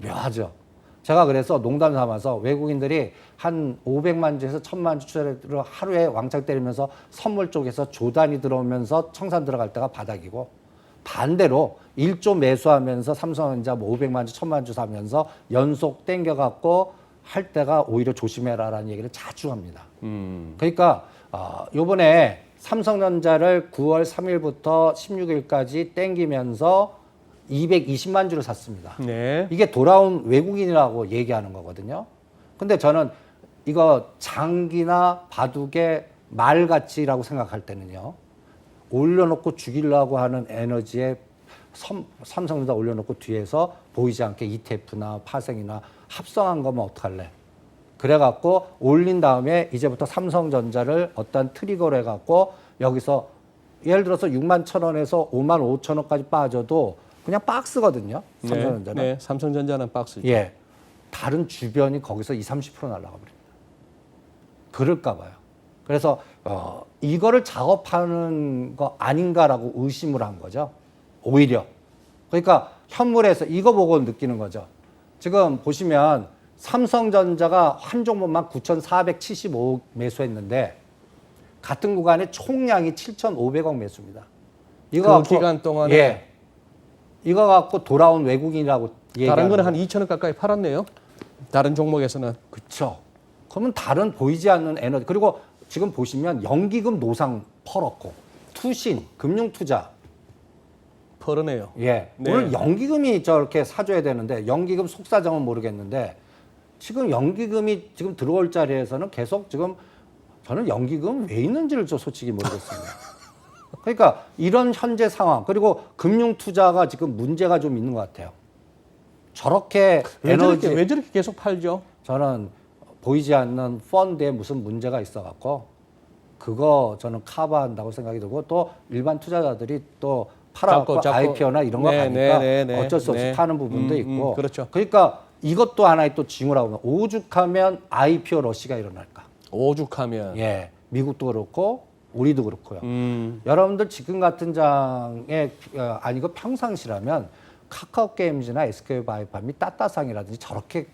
S2: 묘하죠. 제가 그래서 농담 삼아서 외국인들이 한 500만 주에서 1000만 주 추세로 하루에 왕창 때리면서 선물 쪽에서 조단이 들어오면서 청산 들어갈 때가 바닥이고 반대로 1조 매수하면서 삼성전자 뭐 500만 주, 1000만 주 사면서 연속 땡겨갖고 할 때가 오히려 조심해라라는 얘기를 자주 합니다. 그러니까 요번에 삼성전자를 9월 3일부터 16일까지 땡기면서 220만 주를 샀습니다.
S1: 네.
S2: 이게 돌아온 외국인이라고 얘기하는 거거든요. 근데 저는 이거 장기나 바둑의 말같이라고 생각할 때는요. 올려놓고 죽이려고 하는 에너지에 삼성전자 올려놓고 뒤에서 보이지 않게 ETF나 파생이나 합성한 거면 어떡할래? 그래갖고 올린 다음에 이제부터 삼성전자를 어떤 트리거로 해갖고 여기서 예를 들어서 6만 1,000원에서 5만 5천 원까지 빠져도 그냥 박스거든요. 삼성전자는.
S1: 네. 삼성전자는 박스죠.
S2: 예. 다른 주변이 거기서 20, 30% 날아가 버립니다. 그럴까 봐요. 그래서 이거를 작업하는 거 아닌가라고 의심을 한 거죠. 오히려. 그러니까 현물에서 이거 보고 느끼는 거죠. 지금 보시면 삼성전자가 한 종목만 9,475억 매수했는데 같은 구간에 총량이 7,500억 매수입니다. 이거
S1: 그 기간 동안에
S2: 예. 이거 갖고 돌아온 외국인이라고
S1: 다른 거는
S2: 얘기하는
S1: 한 2천억 가까이 팔았네요. 다른 종목에서는.
S2: 그렇죠. 그러면 다른 보이지 않는 에너지 그리고 지금 보시면 연기금 노상 펄었고 투신 금융투자
S1: 펄어네요.
S2: 예
S1: 네.
S2: 오늘 연기금이 저렇게 사줘야 되는데 연기금 속사정은 모르겠는데 지금 연기금이 지금 들어올 자리에서는 계속 지금 저는 연기금 왜 있는지를 저 솔직히 모르겠습니다. 그러니까 이런 현재 상황 그리고 금융투자가 지금 문제가 좀 있는 것 같아요. 저렇게
S1: 왜
S2: 에너지
S1: 저렇게 계속 팔죠?
S2: 저는 보이지 않는 펀드에 무슨 문제가 있어갖고 그거 저는 커버한다고 생각이 들고 또 일반 투자자들이 또 팔아갖고
S1: 잡고.
S2: IPO나 이런 거
S1: 네,
S2: 가니까
S1: 네.
S2: 어쩔 수 없이 파는 부분도 있고
S1: 그렇죠.
S2: 그러니까 이것도 하나의 또 징후라고 하면 오죽하면 IPO 러시가 일어날까.
S1: 오죽하면.
S2: 예, 미국도 그렇고 우리도 그렇고요.
S1: 음.
S2: 여러분들 지금 같은 장에 아니고 평상시라면 카카오 게임즈나 SK바이오팜이 따따상이라든지 저렇게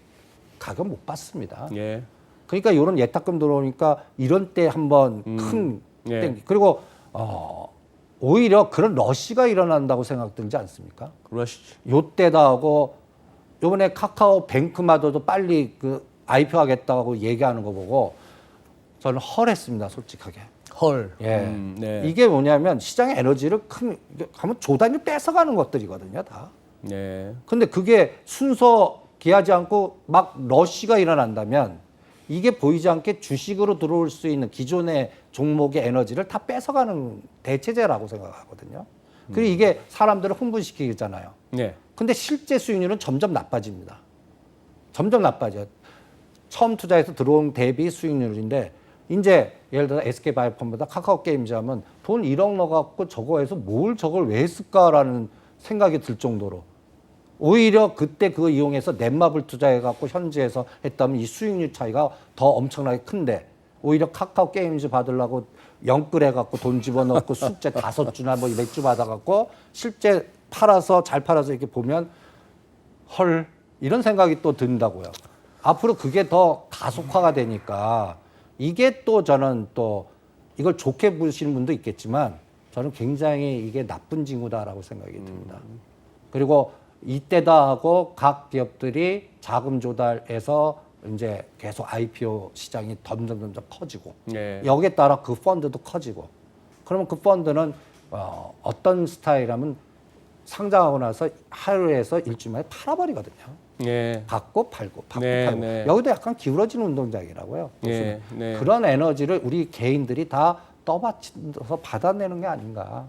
S2: 가격 못 받습니다.
S1: 예.
S2: 그러니까 이런 예탁금 들어오니까 이런 때 한번 큰
S1: 예.
S2: 땡기. 그리고 오히려 그런 러시가 일어난다고 생각 들지 않습니까?
S1: 러시.
S2: 요때다 하고 요번에 카카오 뱅크마저도 빨리 그 IPO 하겠다고 얘기하는 거 보고 저는 헐했습니다, 솔직하게.
S1: 헐.
S2: 예.
S1: 네.
S2: 이게 뭐냐면 시장의 에너지를 가면 조단위 뺏어가는 것들이거든요, 다.
S1: 네.
S2: 근데 그게 순서 기하지 않고 막 러시가 일어난다면 이게 보이지 않게 주식으로 들어올 수 있는 기존의 종목의 에너지를 다 뺏어가는 대체제라고 생각하거든요. 그리고 이게 사람들을 흥분시키잖아요.
S1: 네.
S2: 근데 실제 수익률은 점점 나빠집니다. 점점 나빠져요. 처음 투자해서 들어온 대비 수익률인데 이제 예를 들어 SK바이오팜보다 카카오게임즈 하면 돈 1억 넣어갖고 저거 해서 뭘 저걸 왜 했을까라는 생각이 들 정도로 오히려 그때 그거 이용해서 넷마블 투자해갖고 현지에서 했다면 이 수익률 차이가 더 엄청나게 큰데 오히려 카카오게임즈 받으려고 영끌해갖고 돈 집어넣고 숙제 5주나 뭐 몇 주 받아갖고 실제 팔아서 잘 팔아서 이렇게 보면 헐 이런 생각이 또 든다고요. 앞으로 그게 더 가속화가 되니까 이게 또 저는 또 이걸 좋게 보시는 분도 있겠지만 저는 굉장히 이게 나쁜 징후다라고 생각이 듭니다. 그리고 이때다 하고 각 기업들이 자금 조달해서 이제 계속 IPO 시장이 점점 커지고
S1: 네.
S2: 여기에 따라 그 펀드도 커지고 그러면 그 펀드는 어떤 스타일이라면 상장하고 나서 하루에서 일주일 만에 팔아버리거든요.
S1: 예.
S2: 받고 팔고 받고
S1: 네,
S2: 팔고
S1: 네.
S2: 여기도 약간 기울어지는 운동장이라고요.
S1: 네, 네.
S2: 그런 에너지를 우리 개인들이 다 떠받쳐서 받아내는 게 아닌가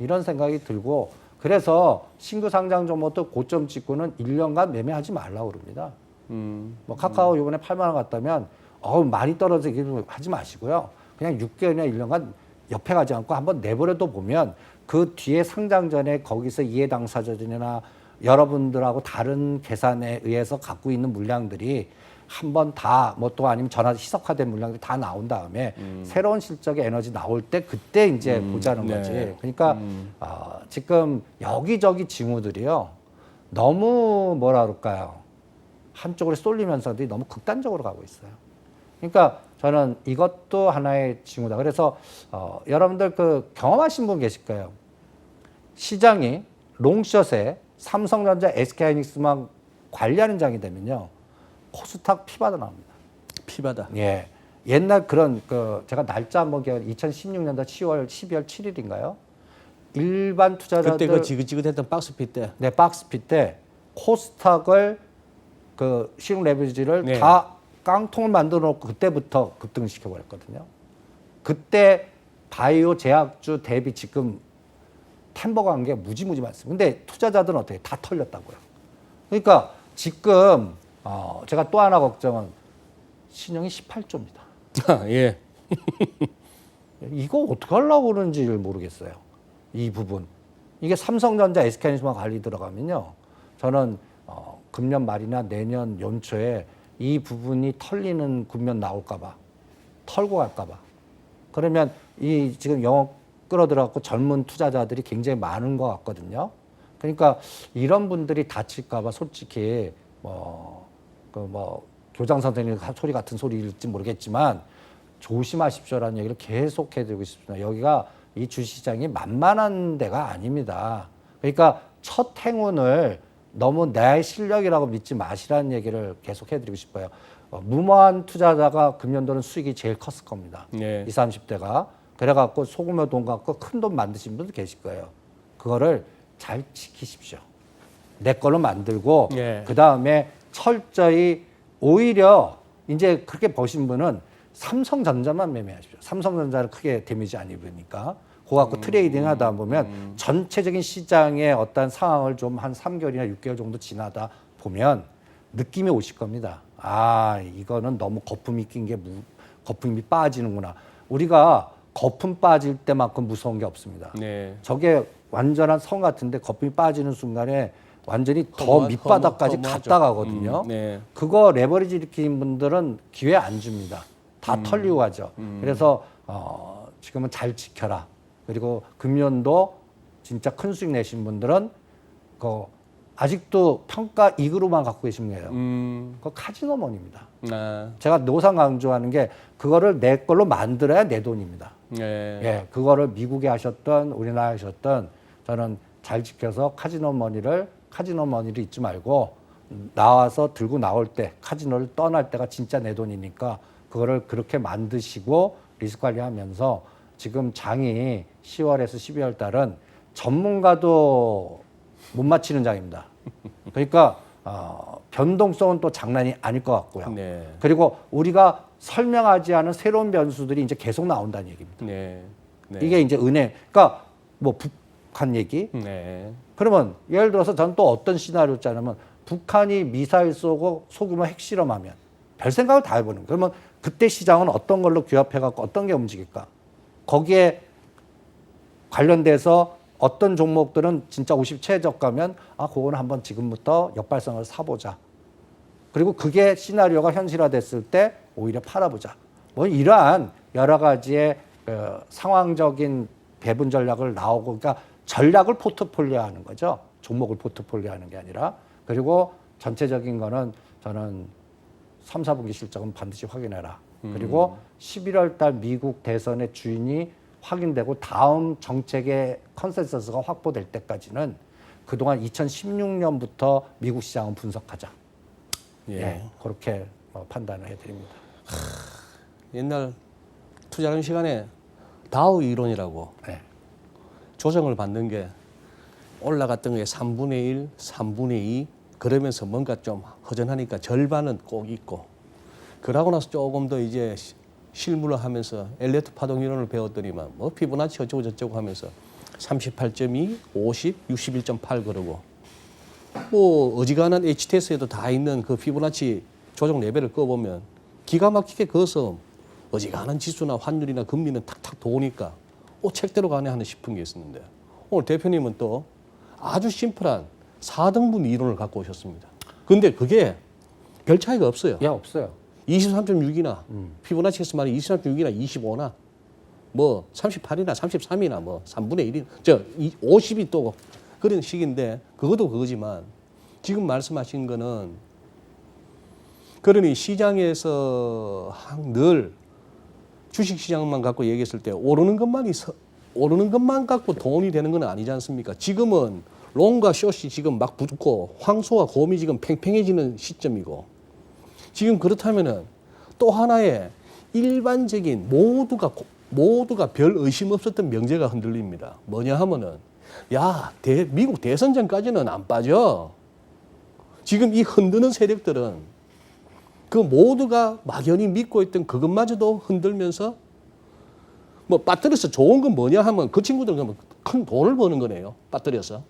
S2: 이런 생각이 들고 그래서 신규 상장 종목도 고점 찍고는 1년간 매매하지 말라고 그럽니다. 뭐 카카오 이번에 8만 원 갔다면 많이 떨어져 하지 마시고요. 그냥 6개월이나 1년간 옆에 가지 않고 한번 내버려둬 보면 그 뒤에 상장 전에 거기서 이해 당사자들이나 여러분들하고 다른 계산에 의해서 갖고 있는 물량들이 한번 다 뭐 또 아니면 전화 희석화된 물량들이 다 나온 다음에 새로운 실적의 에너지 나올 때 그때 이제 보자는
S1: 네.
S2: 거지. 그러니까 지금 여기저기 징후들이요 너무 뭐라 그럴까요? 한쪽으로 쏠리면서도 너무 극단적으로 가고 있어요. 그러니까 저는 이것도 하나의 징후다. 그래서 여러분들 그 경험하신 분 계실 거예요. 시장이 롱숏에 삼성전자, SK하이닉스만 관리하는 장이 되면요. 코스닥 피바다 나옵니다.
S1: 피바다.
S2: 예. 옛날 그런 제가 날짜 한번 기억 2016년도 10월 12월 7일인가요? 일반 투자자들
S1: 그때 그 지긋지긋했던 박스피 때.
S2: 네, 박스피 때 코스닥을 그 시중 레버리지를
S1: 네.
S2: 다 깡통을 만들어 놓고 그때부터 급등시켜 버렸거든요. 그때 바이오 제약주 대비 지금 템버 관계가 무지무지 많습니다. 근데 투자자들은 어떻게 다 털렸다고요. 그러니까 지금 제가 또 하나 걱정은 신용이 18조입니다.
S1: 예.
S2: 이거 어떻게 하려고 그러는지 모르겠어요. 이 부분. 이게 삼성전자, SK하이닉스만 관리 들어가면요. 저는 금년 말이나 내년 연초에 이 부분이 털리는 국면 나올까 봐. 털고 갈까 봐. 그러면 이 지금 영업 끌어들어갖고 젊은 투자자들이 굉장히 많은 것 같거든요. 그러니까 이런 분들이 다칠까 봐 솔직히 교장 선생님 소리 같은 소리일지 모르겠지만 조심하십시오라는 얘기를 계속 해드리고 싶습니다. 여기가 이 주시장이 만만한 데가 아닙니다. 그러니까 첫 행운을 너무 내 실력이라고 믿지 마시라는 얘기를 계속 해드리고 싶어요. 무모한 투자자가 금년도는 수익이 제일 컸을 겁니다.
S1: 네.
S2: 20, 30대가. 그래갖고 소금에 돈 갖고 큰 돈 만드신 분도 계실 거예요. 그거를 잘 지키십시오. 내 걸로 만들고
S1: 네.
S2: 그다음에 철저히 오히려 이제 그렇게 보신 분은 삼성전자만 매매하십시오. 삼성전자를 크게 데미지 안 입으니까. 그거 갖고 트레이딩 하다 보면 전체적인 시장의 어떤 상황을 좀 한 3개월이나 6개월 정도 지나다 보면 느낌이 오실 겁니다. 이거는 너무 거품이 낀 게 거품이 빠지는구나. 우리가 거품 빠질 때만큼 무서운 게 없습니다.
S1: 네.
S2: 저게 완전한 성 같은데 거품이 빠지는 순간에 완전히 더 밑바닥까지 갔다 가거든요.
S1: 네.
S2: 그거 레버리지 일으킨 분들은 기회 안 줍니다. 다 털리고 가죠. 그래서 지금은 잘 지켜라. 그리고 금년도 진짜 큰 수익 내신 분들은 아직도 평가 이익으로만 갖고 계신 거예요. 그거 카지노몬입니다. 제가 노상 강조하는 게 그거를 내 걸로 만들어야 내 돈입니다.
S1: 네.
S2: 예, 그거를 미국에 하셨던 우리나라에 하셨던 저는 잘 지켜서 카지노머니를 잊지 말고 나와서 들고 나올 때 카지노를 떠날 때가 진짜 내 돈이니까 그거를 그렇게 만드시고 리스크 관리하면서 지금 장이 10월에서 12월 달은 전문가도 못 맞히는 장입니다. 그러니까 변동성은 또 장난이 아닐 것 같고요.
S1: 네.
S2: 그리고 우리가 설명하지 않은 새로운 변수들이 이제 계속 나온다는 얘기입니다.
S1: 네. 네.
S2: 이게 이제 그러니까 뭐 북한 얘기.
S1: 네.
S2: 그러면 예를 들어서 저는 또 어떤 시나리오 짜냐면 북한이 미사일 쏘고 소규모 핵실험하면 별 생각을 다 해보는 거예요. 그러면 그때 시장은 어떤 걸로 규합해갖고 어떤 게 움직일까? 거기에 관련돼서 어떤 종목들은 진짜 50 최저가면 그거는 한번 지금부터 역발상을 사보자. 그리고 그게 시나리오가 현실화됐을 때 오히려 팔아보자. 뭐 이러한 여러 가지의 상황적인 배분 전략을 나오고 그러니까 전략을 포트폴리오하는 거죠. 종목을 포트폴리오하는 게 아니라. 그리고 전체적인 거는 저는 3, 4분기 실적은 반드시 확인해라. 그리고 11월 달 미국 대선의 주인이 확인되고 다음 정책의 컨센서스가 확보될 때까지는 그동안 2016년부터 미국 시장은 분석하자. 예, 그렇게 판단을 해드립니다.
S1: 옛날 투자하는 시간에 다우 이론이라고
S2: 네.
S1: 조정을 받는 게 올라갔던 게 3분의 1, 3분의 2 그러면서 뭔가 좀 허전하니까 절반은 꼭 있고 그러고 나서 조금 더 이제 실무를 하면서 엘리어트 파동 이론을 배웠더니만 뭐 피보나치 어쩌고 저쩌고 하면서 38.2, 50, 61.8 그러고 뭐 어지간한 HTS에도 다 있는 그 피보나치 조정 레벨을 꺼보면 기가 막히게 그어서 어지간한 지수나 환율이나 금리는 탁탁 도우니까 책대로 가네 하는 싶은 게 있었는데 오늘 대표님은 또 아주 심플한 4등분 이론을 갖고 오셨습니다. 근데 그게 별 차이가 없어요.
S2: 예, 없어요.
S1: 23.6이나 피보나치에서 말이 23.6이나 25나 뭐 38이나 33이나 뭐 3분의 1이 50이 또 그런 식인데 그것도 그거지만 지금 말씀하신 거는 그러니 시장에서 늘 주식시장만 갖고 얘기했을 때 오르는 것만 갖고 돈이 되는 건 아니지 않습니까? 지금은 롱과 숏이 지금 막 붙고 황소와 곰이 지금 팽팽해지는 시점이고 지금 그렇다면은 또 하나의 일반적인 모두가 별 의심 없었던 명제가 흔들립니다. 뭐냐 하면은 미국 대선 전까지는 안 빠져. 지금 이 흔드는 세력들은 그 모두가 막연히 믿고 있던 그것마저도 흔들면서 뭐 빠뜨려서 좋은 건 뭐냐 하면 그 친구들은 큰 돈을 버는 거네요. 빠뜨려서.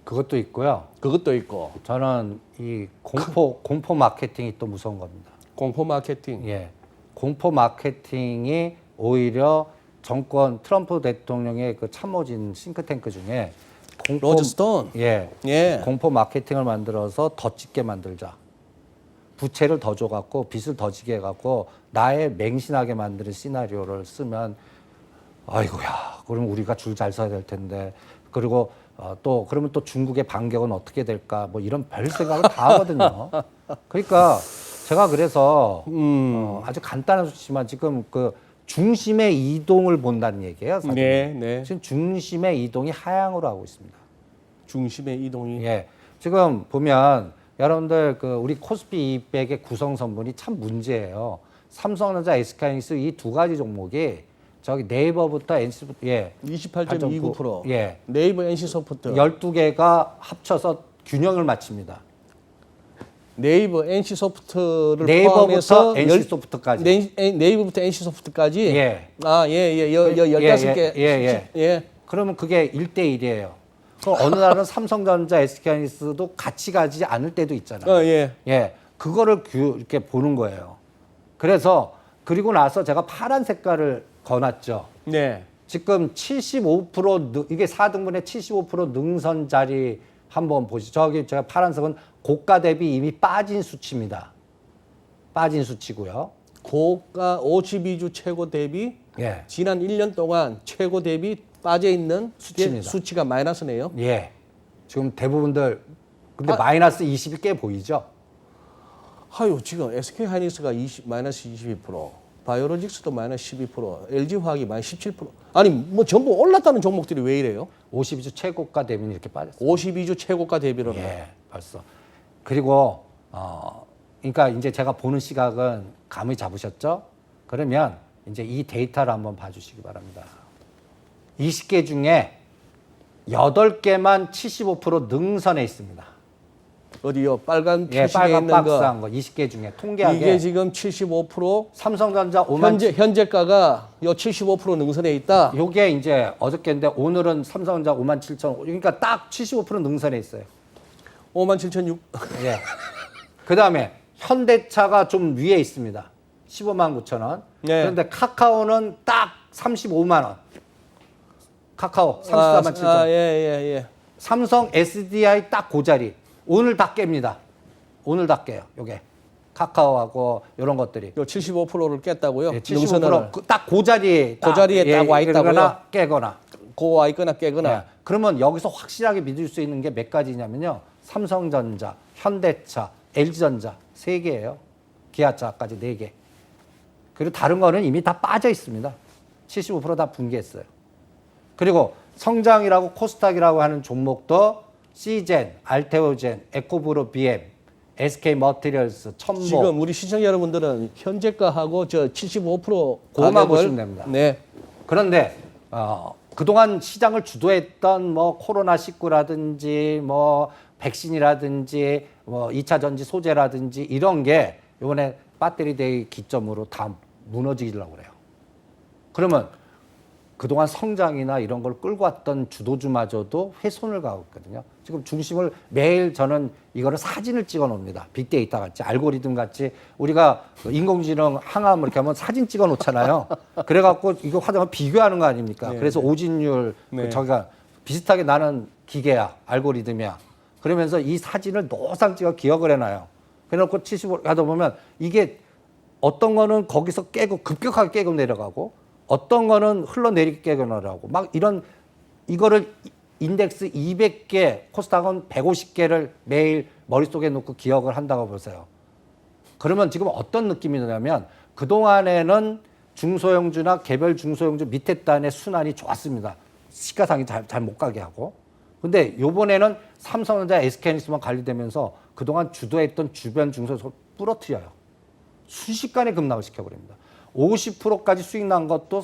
S2: 그것도 있고요.
S1: 그것도 있고.
S2: 저는 이 공포 마케팅이 또 무서운 겁니다.
S1: 공포 마케팅.
S2: 예. 공포 마케팅이 오히려 정권 트럼프 대통령의 그 참모진 싱크탱크 중에
S1: 로저 스톤.
S2: 예. 공포 마케팅을 만들어서 더 찢게 만들자. 부채를 더 줘갖고 빚을 더 지게 해갖고 나의 맹신하게 만드는 시나리오를 쓰면 아이고야. 그럼 우리가 줄 잘 서야 될 텐데. 그리고 그러면 또 중국의 반격은 어떻게 될까? 뭐 이런 별 생각을 다 하거든요. 그러니까 제가 그래서 아주 간단한 수치지만 지금 그 중심의 이동을 본다는 얘기예요. 사실.
S1: 네.
S2: 지금 중심의 이동이 하향으로 하고 있습니다.
S1: 중심의 이동이.
S2: 예. 지금 보면 여러분들 그 우리 코스피 200의 구성 성분이 참 문제예요. 삼성전자, SK하이닉스 이 두 가지 종목이 저기 네이버부터 NC부터
S1: 28.29%.
S2: 예.
S1: 네이버 NC소프트.
S2: 12개가 합쳐서 균형을 맞춥니다.
S1: 네이버 NC소프트를
S2: 네이버부터
S1: 포함해서
S2: NC소프트까지.
S1: 네이버부터 NC소프트까지.
S2: 예.
S1: 15개.
S2: 예. 그러면 그게 1대1이에요. 그럼 어느 날은 삼성전자, SK하이닉스도 같이 가지 않을 때도 있잖아요. 예. 그거를 이렇게 보는 거예요. 그래서 그리고 나서 제가 파란 색깔을 거놨죠.
S1: 네.
S2: 지금 75% 이게 4등분의 75% 능선 자리 한번 보시죠. 저기 제가 파란색은 고가 대비 이미 빠진 수치입니다. 빠진 수치고요.
S1: 고가 52주 최고 대비
S2: 예.
S1: 지난 1년 동안 최고 대비 빠져 있는
S2: 수치입니다.
S1: 수치가 마이너스네요.
S2: 예. 지금 대부분들 근데 마이너스 20이 꽤 보이죠.
S1: 지금 SK 하이닉스가 마이너스 22%, 바이오로직스도 마이너스 12%, LG 화학이 마이너스 17%. 아니 뭐 전부 올랐다는 종목들이 왜 이래요?
S2: 52주 최고가 대비는 이렇게 빠졌어요.
S1: 52주 최고가 대비로.
S2: 예, 벌써. 그리고 그러니까 이제 제가 보는 시각은 감을 잡으셨죠? 그러면 이제 이 데이터를 한번 봐주시기 바랍니다. 20개 중에 8개만 75% 능선에 있습니다.
S1: 어디요? 빨간
S2: 예,
S1: 표시에
S2: 빨간
S1: 있는
S2: 박스한 거 20개 중에 통계하게
S1: 이게 지금 75%.
S2: 삼성전자 5만
S1: 현재가가 요 75% 능선에 있다.
S2: 요게 이제 어저께인데 오늘은 삼성전자 57,000 그러니까 딱 75% 능선에 있어요.
S1: 57,600.
S2: 예. 그다음에 현대차가 좀 위에 있습니다. 15만 9천 원.
S1: 네.
S2: 그런데 카카오는 딱 35만 원. 카카오 34만 7천 원.
S1: 예.
S2: 삼성 SDI 딱 그 자리. 오늘 다 깹니다. 오늘 다 깨요. 요게 카카오하고 이런 것들이.
S1: 요 75%를 깼다고요?
S2: 예, 75% 딱 그 자리에
S1: 그 자리에 딱 와 있다고요?
S2: 이러거나 깨거나.
S1: 고와 있거나 깨거나.
S2: 예. 그러면 여기서 확실하게 믿을 수 있는 게 몇 가지냐면요. 삼성전자, 현대차, LG전자 3개예요. 기아차까지 4개. 그리고 다른 거는 이미 다 빠져 있습니다. 75% 다 붕괴했어요. 그리고 성장이라고 코스닥이라고 하는 종목도 시젠, 알테오젠, 에코브로 BM, SK 머티리얼스, 첨보.
S1: 지금 우리 시청자 여러분들은 현재가하고 저 75%
S2: 그거만
S1: 가격을
S2: 보시면 됩니다.
S1: 네.
S2: 그런데 그동안 시장을 주도했던 뭐 코로나19라든지 뭐 백신이라든지 뭐 2차 전지 소재라든지 이런 게 이번에 배터리 데이 기점으로 다 무너지려고 그래요. 그러면 그동안 성장이나 이런 걸 끌고 왔던 주도주마저도 훼손을 가고 있거든요. 지금 중심을 매일 저는 이거를 사진을 찍어 놓습니다. 빅데이터 같이, 알고리즘 같이. 우리가 인공지능 항암 이렇게 하면 사진 찍어 놓잖아요. 그래갖고 이거 화장을 비교하는 거 아닙니까?
S1: 네.
S2: 그래서 오진율,
S1: 네.
S2: 저기가 비슷하게 나는 기계야, 알고리즘이야. 그러면서 이 사진을 노상 찍어 기억을 해놔요. 그래놓고 75 가다 보면 이게 어떤 거는 거기서 깨고 급격하게 깨고 내려가고 어떤 거는 흘러내리게 깨고 내려가고 막 이런 이거를 인덱스 200개, 코스닥은 150개를 매일 머릿속에 놓고 기억을 한다고 보세요. 그러면 지금 어떤 느낌이 드냐면 그동안에는 중소형주나 개별 중소형주 밑에 단의 순환이 좋았습니다. 시가상이 잘 못 가게 하고. 근데 요번에는 삼성전자, SK하이닉스만 관리되면서 그동안 주도했던 주변 중소형주 부러뜨려요. 순식간에 급락을 시켜버립니다. 50%까지 수익 난 것도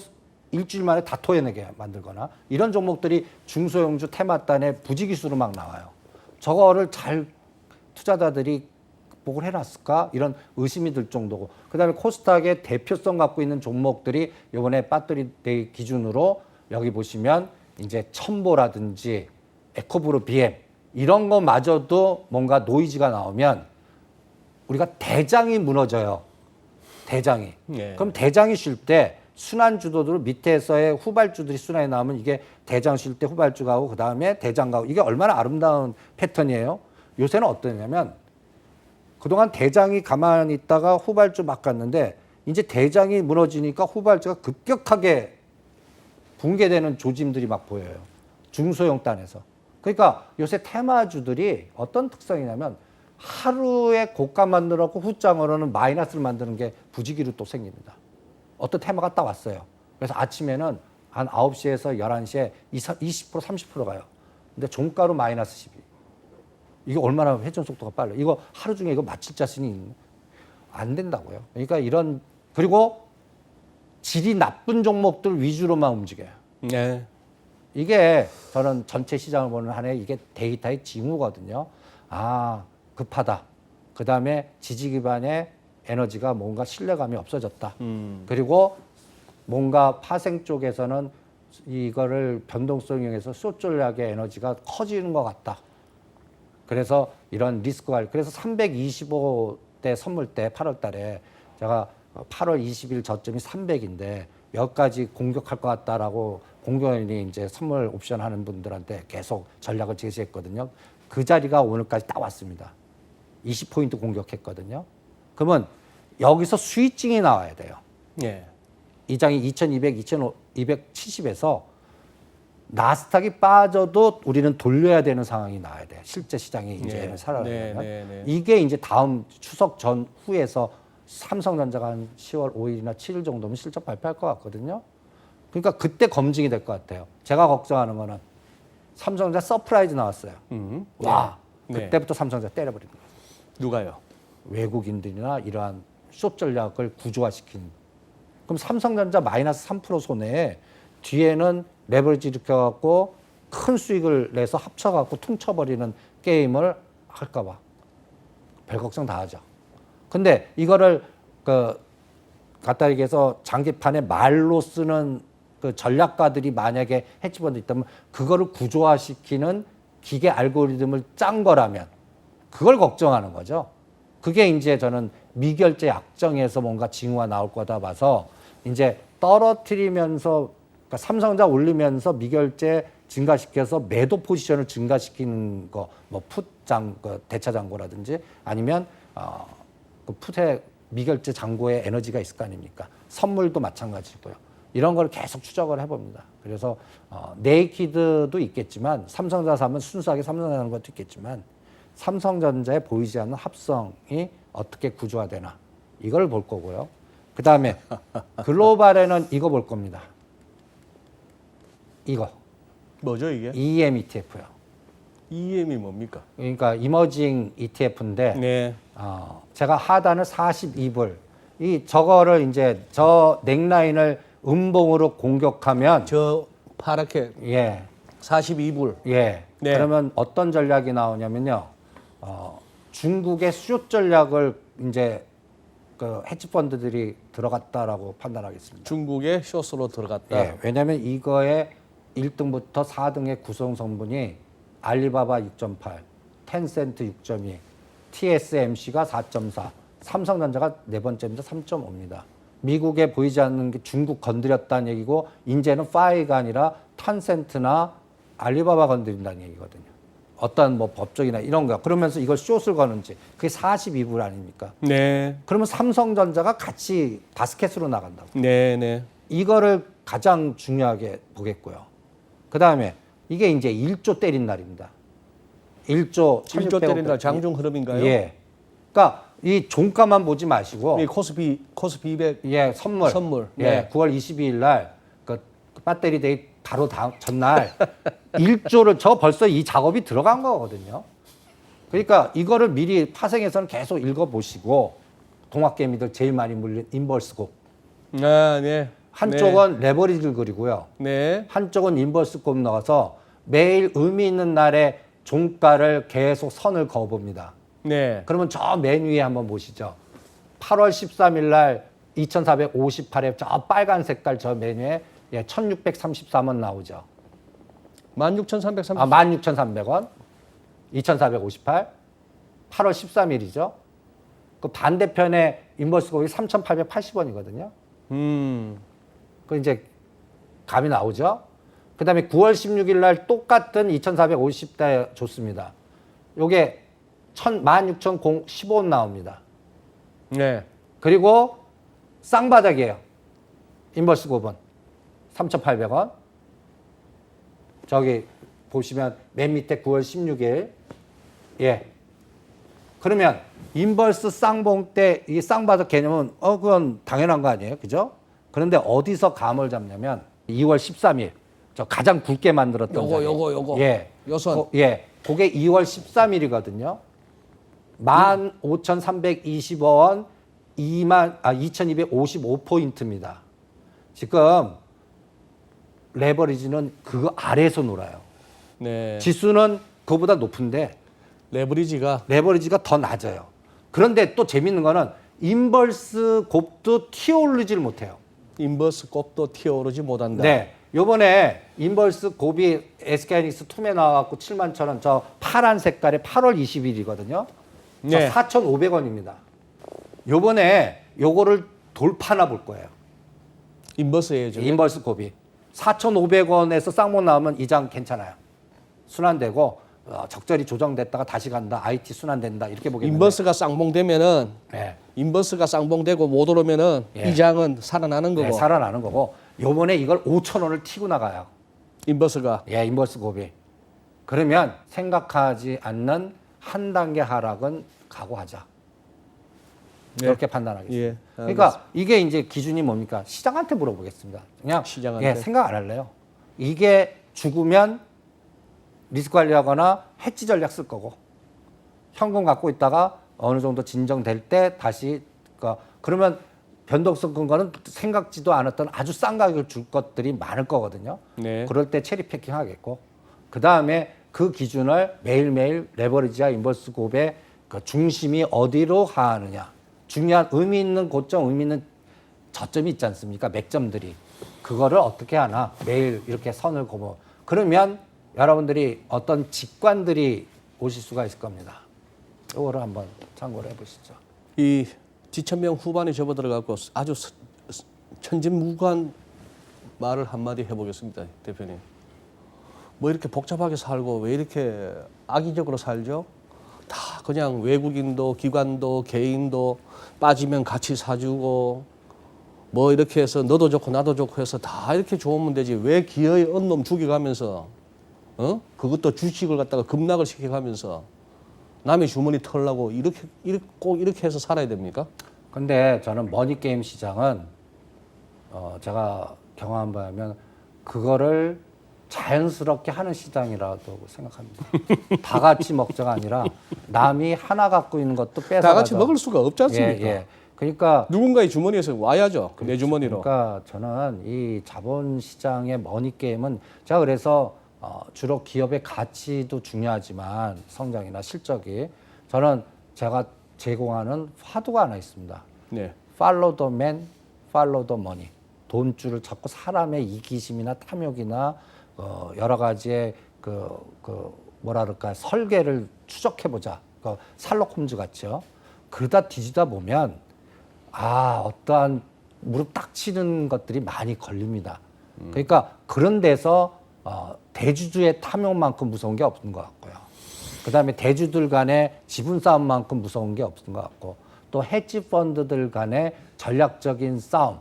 S2: 일주일 만에 다 토해내게 만들거나 이런 종목들이 중소형주 테마단의 부지기수로 막 나와요. 저거를 잘 투자자들이 극복을 해놨을까? 이런 의심이 들 정도고 그다음에 코스닥의 대표성 갖고 있는 종목들이 이번에 배터리 데이 기준으로 여기 보시면 이제 첨보라든지 에코브로 BM 이런 거마저도 뭔가 노이즈가 나오면 우리가 대장이 무너져요. 대장이.
S1: 네.
S2: 그럼 대장이 쉴 때 순환 주도들 밑에서의 후발주들이 순환이 나오면 이게 대장 쉴 때 후발주 가고 그다음에 대장 가고 이게 얼마나 아름다운 패턴이에요. 요새는 어떠냐면 그동안 대장이 가만히 있다가 후발주 막 갔는데 이제 대장이 무너지니까 후발주가 급격하게 붕괴되는 조짐들이 막 보여요. 중소형 단에서. 그러니까 요새 테마주들이 어떤 특성이냐면 하루에 고가 만들었고 후장으로는 마이너스를 만드는 게 부지기로 또 생깁니다. 어떤 테마가 딱 왔어요. 그래서 아침에는 한 9시에서 11시에 20% 30% 가요. 근데 종가로 마이너스 12. 이게 얼마나 회전 속도가 빨라. 이거 하루 중에 이거 맞힐 자신이 안 된다고요. 그러니까 이런 그리고 질이 나쁜 종목들 위주로만 움직여요.
S1: 네.
S2: 이게 저는 전체 시장을 보는 한해 이게 데이터의 징후거든요. 아, 급하다. 그 다음에 지지 기반의 에너지가 뭔가 신뢰감이 없어졌다. 그리고 뭔가 파생 쪽에서는 이거를 변동성 이용해서 숏 전략의 에너지가 커지는 것 같다. 그래서 이런 리스크 관리. 그래서 325대 선물 때 8월 달에 제가 8월 20일 저점이 300인데 몇 가지 공격할 것 같다라고 공교원이 이제 선물 옵션 하는 분들한테 계속 전략을 제시했거든요. 그 자리가 오늘까지 딱 왔습니다. 20포인트 공격했거든요. 그러면 여기서 스위칭이 나와야 돼요.
S1: 예.
S2: 이 장이 2200, 2270에서 나스닥이 빠져도 우리는 돌려야 되는 상황이 나와야 돼요. 실제 시장이 이제 살아나면. 이게 이제 다음 추석 전후에서 삼성전자가 한 10월 5일이나 7일 정도면 실적 발표할 것 같거든요. 그러니까 그때 검증이 될 것 같아요. 제가 걱정하는 거는 삼성전자 서프라이즈 나왔어요. 와, 그때부터 삼성전자 때려버린 거예요.
S1: 누가요?
S2: 외국인들이나 이러한 숏 전략을 구조화시킨. 그럼 삼성전자 마이너스 3% 손해에 뒤에는 레버리지 일으켜갖고 큰 수익을 내서 합쳐갖고 퉁쳐버리는 게임을 할까봐 별 걱정 다 하죠. 근데 이거를 갖다 얘기해서 장기판에 말로 쓰는 그 전략가들이 만약에 헤지펀드 있다면 그거를 구조화시키는 기계 알고리즘을 짠 거라면 그걸 걱정하는 거죠. 그게 이제 저는 미결제 약정에서 뭔가 징후가 나올 거다 봐서 이제 떨어뜨리면서 그러니까 삼성전자 올리면서 미결제 증가시켜서 매도 포지션을 증가시키는 거, 뭐 풋장, 대차 잔고라든지 아니면 그 풋의 미결제 잔고에 에너지가 있을 거 아닙니까? 선물도 마찬가지고요. 이런 걸 계속 추적을 해봅니다. 그래서 네이키드도 있겠지만 삼성전자 사면 순수하게 삼성전자 하는 것도 있겠지만 삼성전자에 보이지 않는 합성이 어떻게 구조화되나 이걸 볼 거고요. 그 다음에 글로벌에는 이거 볼 겁니다. 이거.
S1: 뭐죠 이게?
S2: EM ETF요.
S1: EM이 뭡니까?
S2: 그러니까 이머징 ETF인데
S1: 네.
S2: 제가 하단을 42불 저거를 이제 저 넥라인을 음봉으로 공격하면
S1: 저 파랗게
S2: 예.
S1: 42불.
S2: 예.
S1: 네.
S2: 그러면 어떤 전략이 나오냐면요. 중국의 숏 전략을 이제 그 헤지 펀드들이 들어갔다라고 판단하겠습니다.
S1: 중국의 숏으로 들어갔다.
S2: 예. 왜냐하면 이거의 1등부터 4등의 구성 성분이 알리바바 6.8, 텐센트 6.2, TSMC가 4.4, 삼성전자가 네 번째입니다. 3.5입니다. 미국에 보이지 않는 게 중국 건드렸다는 얘기고 이제는 5가 아니라 텐센트나 알리바바 건드린다는 얘기거든요. 어떤 뭐 법적이나 이런 거 그러면서 이걸 숏을 거는지 그게 42불 아닙니까?
S1: 네.
S2: 그러면 삼성전자가 같이 바스켓으로 나간다고.
S1: 네, 네.
S2: 이거를 가장 중요하게 보겠고요. 그 다음에 이게 이제 1조 때린 날입니다. 1조
S1: 1조 때린 날 장중 흐름인가요?
S2: 예. 그러니까 이 종가만 보지 마시고
S1: 이 코스피 200
S2: 예, 선물. 예,
S1: 네.
S2: 9월 22일 날 그 배터리 데이 바로 다음 전날 1조를 저 벌써 이 작업이 들어간 거거든요. 그러니까 이거를 미리 파생해서는 계속 읽어 보시고 동학개미들 제일 많이 물린 인버스곡.
S1: 아, 네.
S2: 한쪽은 레버리지를 그리고요.
S1: 네.
S2: 한쪽은 인버스곡 넣어서 매일 의미 있는 날에 종가를 계속 선을 그어봅니다.
S1: 네.
S2: 그러면 저 맨 위에 한번 보시죠. 8월 13일 날 2458에 저 빨간 색깔 저 맨 위에 예, 1633원 나오죠.
S1: 16,330.
S2: 16,300원. 2458. 8월 13일이죠. 그 반대편에 인버스곡이 3,880원이거든요. 그 이제 감이 나오죠. 그다음에 9월 16일 날 똑같은 2,450대 줬습니다. 요게 16,015원 나옵니다.
S1: 네.
S2: 그리고 쌍바닥이에요. 인버스 곱은 3,800원. 저기 보시면 맨 밑에 9월 16일. 예. 그러면 인버스 쌍봉 때 이 쌍바닥 개념은 그건 당연한 거 아니에요. 그죠? 그런데 어디서 감을 잡냐면 2월 13일. 저 가장 굵게 만들었던
S1: 요거.
S2: 예.
S1: 요선.
S2: 예. 그게 2월 13일이거든요. 15,320원 2,255포인트입니다. 지금 레버리지는 그거 아래에서 놀아요.
S1: 네.
S2: 지수는 그거보다 높은데
S1: 레버리지가
S2: 레버리지가 더 낮아요. 그런데 또 재밌는 거는 인버스 곱도 튀어오르지를 못해요.
S1: 인버스 곱도 튀어오르지 못한다.
S2: 네. 요번에 인버스 곱이 SK하이닉스 투매 나와갖고 71,000원 저 파란 색깔의 8월 20일이거든요.
S1: 네.
S2: 4,500원입니다. 요번에 요거를 돌파나 볼 거예요.
S1: 인버스예요, 지금.
S2: 인버스 곱이 4,500원에서 쌍봉 나오면 이 장 괜찮아요. 순환되고 적절히 조정됐다가 다시 간다. IT 순환된다. 이렇게 보겠는데.
S1: 인버스가 쌍봉되면은
S2: 네.
S1: 인버스가 쌍봉되고 못 오르면은
S2: 예.
S1: 이 장은 살아나는 거고.
S2: 네, 살아나는 거고. 요번에 이걸 5,000원을 튀고 나가요.
S1: 인버스가.
S2: 예, 인버스 곱이. 그러면 생각하지 않는 한 단계 하락은 각오하자.
S1: 네.
S2: 이렇게 판단하겠습니다.
S1: 예,
S2: 그러니까 이게 이제 기준이 뭡니까? 시장한테 물어보겠습니다. 그냥
S1: 시장한테?
S2: 예, 생각 안 할래요. 이게 죽으면 리스크 관리하거나 해지 전략 쓸 거고 현금 갖고 있다가 어느 정도 진정될 때 다시 그러면 변동성 근거는 생각지도 않았던 아주 싼 가격을 줄 것들이 많을 거거든요.
S1: 네.
S2: 그럴 때 체리 패킹 하겠고 그 다음에 그 기준을 매일매일 레버리지와 인버스 곱의 그 중심이 어디로 가느냐 중요한 의미 있는 고점, 의미 있는 저점이 있지 않습니까? 맥점들이 그거를 어떻게 하나 매일 이렇게 선을 그어 그러면 여러분들이 어떤 직관들이 오실 수가 있을 겁니다. 이거를 한번 참고를 해보시죠.
S1: 이 지천명 후반에 접어들어갖고 아주 천진무구한 말을 한마디 해보겠습니다, 대표님. 뭐 이렇게 복잡하게 살고 왜 이렇게 악의적으로 살죠? 다 그냥 외국인도 기관도 개인도 빠지면 같이 사주고 뭐 이렇게 해서 너도 좋고 나도 좋고 해서 다 이렇게 좋으면 되지 왜 기어의 언놈 죽여가면서 그것도 주식을 갖다가 급락을 시켜가면서 남의 주머니 털라고 꼭 이렇게 해서 살아야 됩니까?
S2: 근데 저는 머니게임 시장은 제가 경험한 바에 하면 그거를 자연스럽게 하는 시장이라고 생각합니다. 다 같이 먹자가 아니라 남이 하나 갖고 있는 것도 뺏어가서
S1: 다 같이 먹을 수가 없지 않습니까?
S2: 예, 예. 그러니까
S1: 누군가의 주머니에서 와야죠. 내 주머니로.
S2: 그러니까 저는 이 자본시장의 머니 게임은 제가 그래서 주로 기업의 가치도 중요하지만 성장이나 실적이 저는 제가 제공하는 화두가 하나 있습니다.
S1: 네.
S2: Follow the man, follow the money. 돈줄을 잡고 사람의 이기심이나 탐욕이나 여러 가지의 뭐랄까 설계를 추적해 보자. 살록 홈즈 같죠. 그러다 뒤지다 보면 어떠한 무릎 딱 치는 것들이 많이 걸립니다. 그러니까 그런 데서 대주주의 탐욕만큼 무서운 게 없는 것 같고요. 그다음에 대주들 간의 지분 싸움만큼 무서운 게 없는 것 같고 또 헤지 펀드들 간의 전략적인 싸움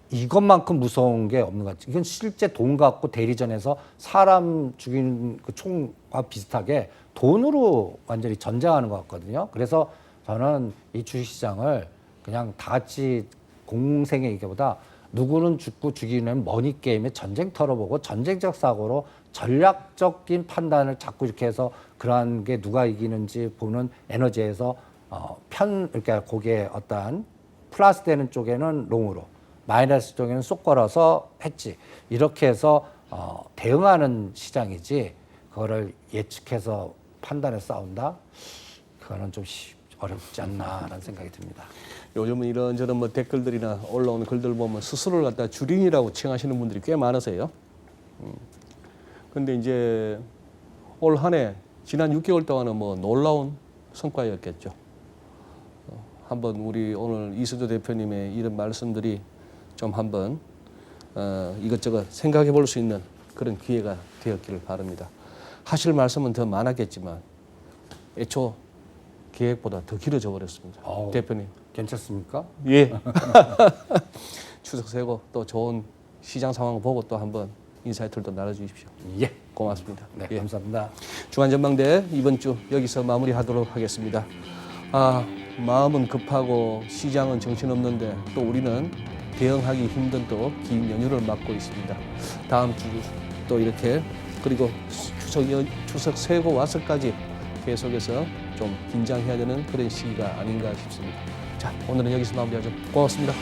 S2: 이것만큼 무서운 게 없는 것 같아요. 이건 실제 돈 갖고 대리전에서 사람 죽이는 그 총과 비슷하게 돈으로 완전히 전쟁하는 것 같거든요. 그래서 저는 이 주식시장을 그냥 다 같이 공생의 이게보다 누구는 죽고 죽이는 머니 게임의 전쟁터로 보고 전쟁적 사고로 전략적인 판단을 자꾸 이렇게 해서 그러한 게 누가 이기는지 보는 에너지에서 그러니까 거기에 어떠한 플러스 되는 쪽에는 롱으로 마이너스 쪽에는 쏙 걸어서 했지 이렇게 해서 대응하는 시장이지 그거를 예측해서 판단해 싸운다 그거는 좀 어렵지 않나라는 생각이 듭니다.
S1: 요즘은 이런저런 뭐 댓글들이나 올라오는 글들 보면 스스로를 갖다 주린이라고 칭하시는 분들이 꽤 많으세요. 근데 이제 올 한 해 지난 6개월 동안은 뭐 놀라운 성과였겠죠. 한번 우리 오늘 이수조 대표님의 이런 말씀들이 좀 한번 이것저것 생각해 볼 수 있는 그런 기회가 되었기를 바랍니다. 하실 말씀은 더 많았겠지만 애초 계획보다 더 길어져 버렸습니다. 대표님.
S2: 괜찮습니까?
S1: 예. 추석 세고 또 좋은 시장 상황 보고 또 한번 인사이트도 나눠주십시오.
S2: 예.
S1: 고맙습니다.
S2: 네,
S1: 예.
S2: 감사합니다.
S1: 주간전망대 이번 주 여기서 마무리하도록 하겠습니다. 마음은 급하고 시장은 정신없는데 또 우리는 대응하기 힘든 또 긴 연휴를 맞고 있습니다. 다음 주 또 이렇게 그리고 추석 세고 와서까지 계속해서 좀 긴장해야 되는 그런 시기가 아닌가 싶습니다. 자, 오늘은 여기서 마무리하죠. 고맙습니다.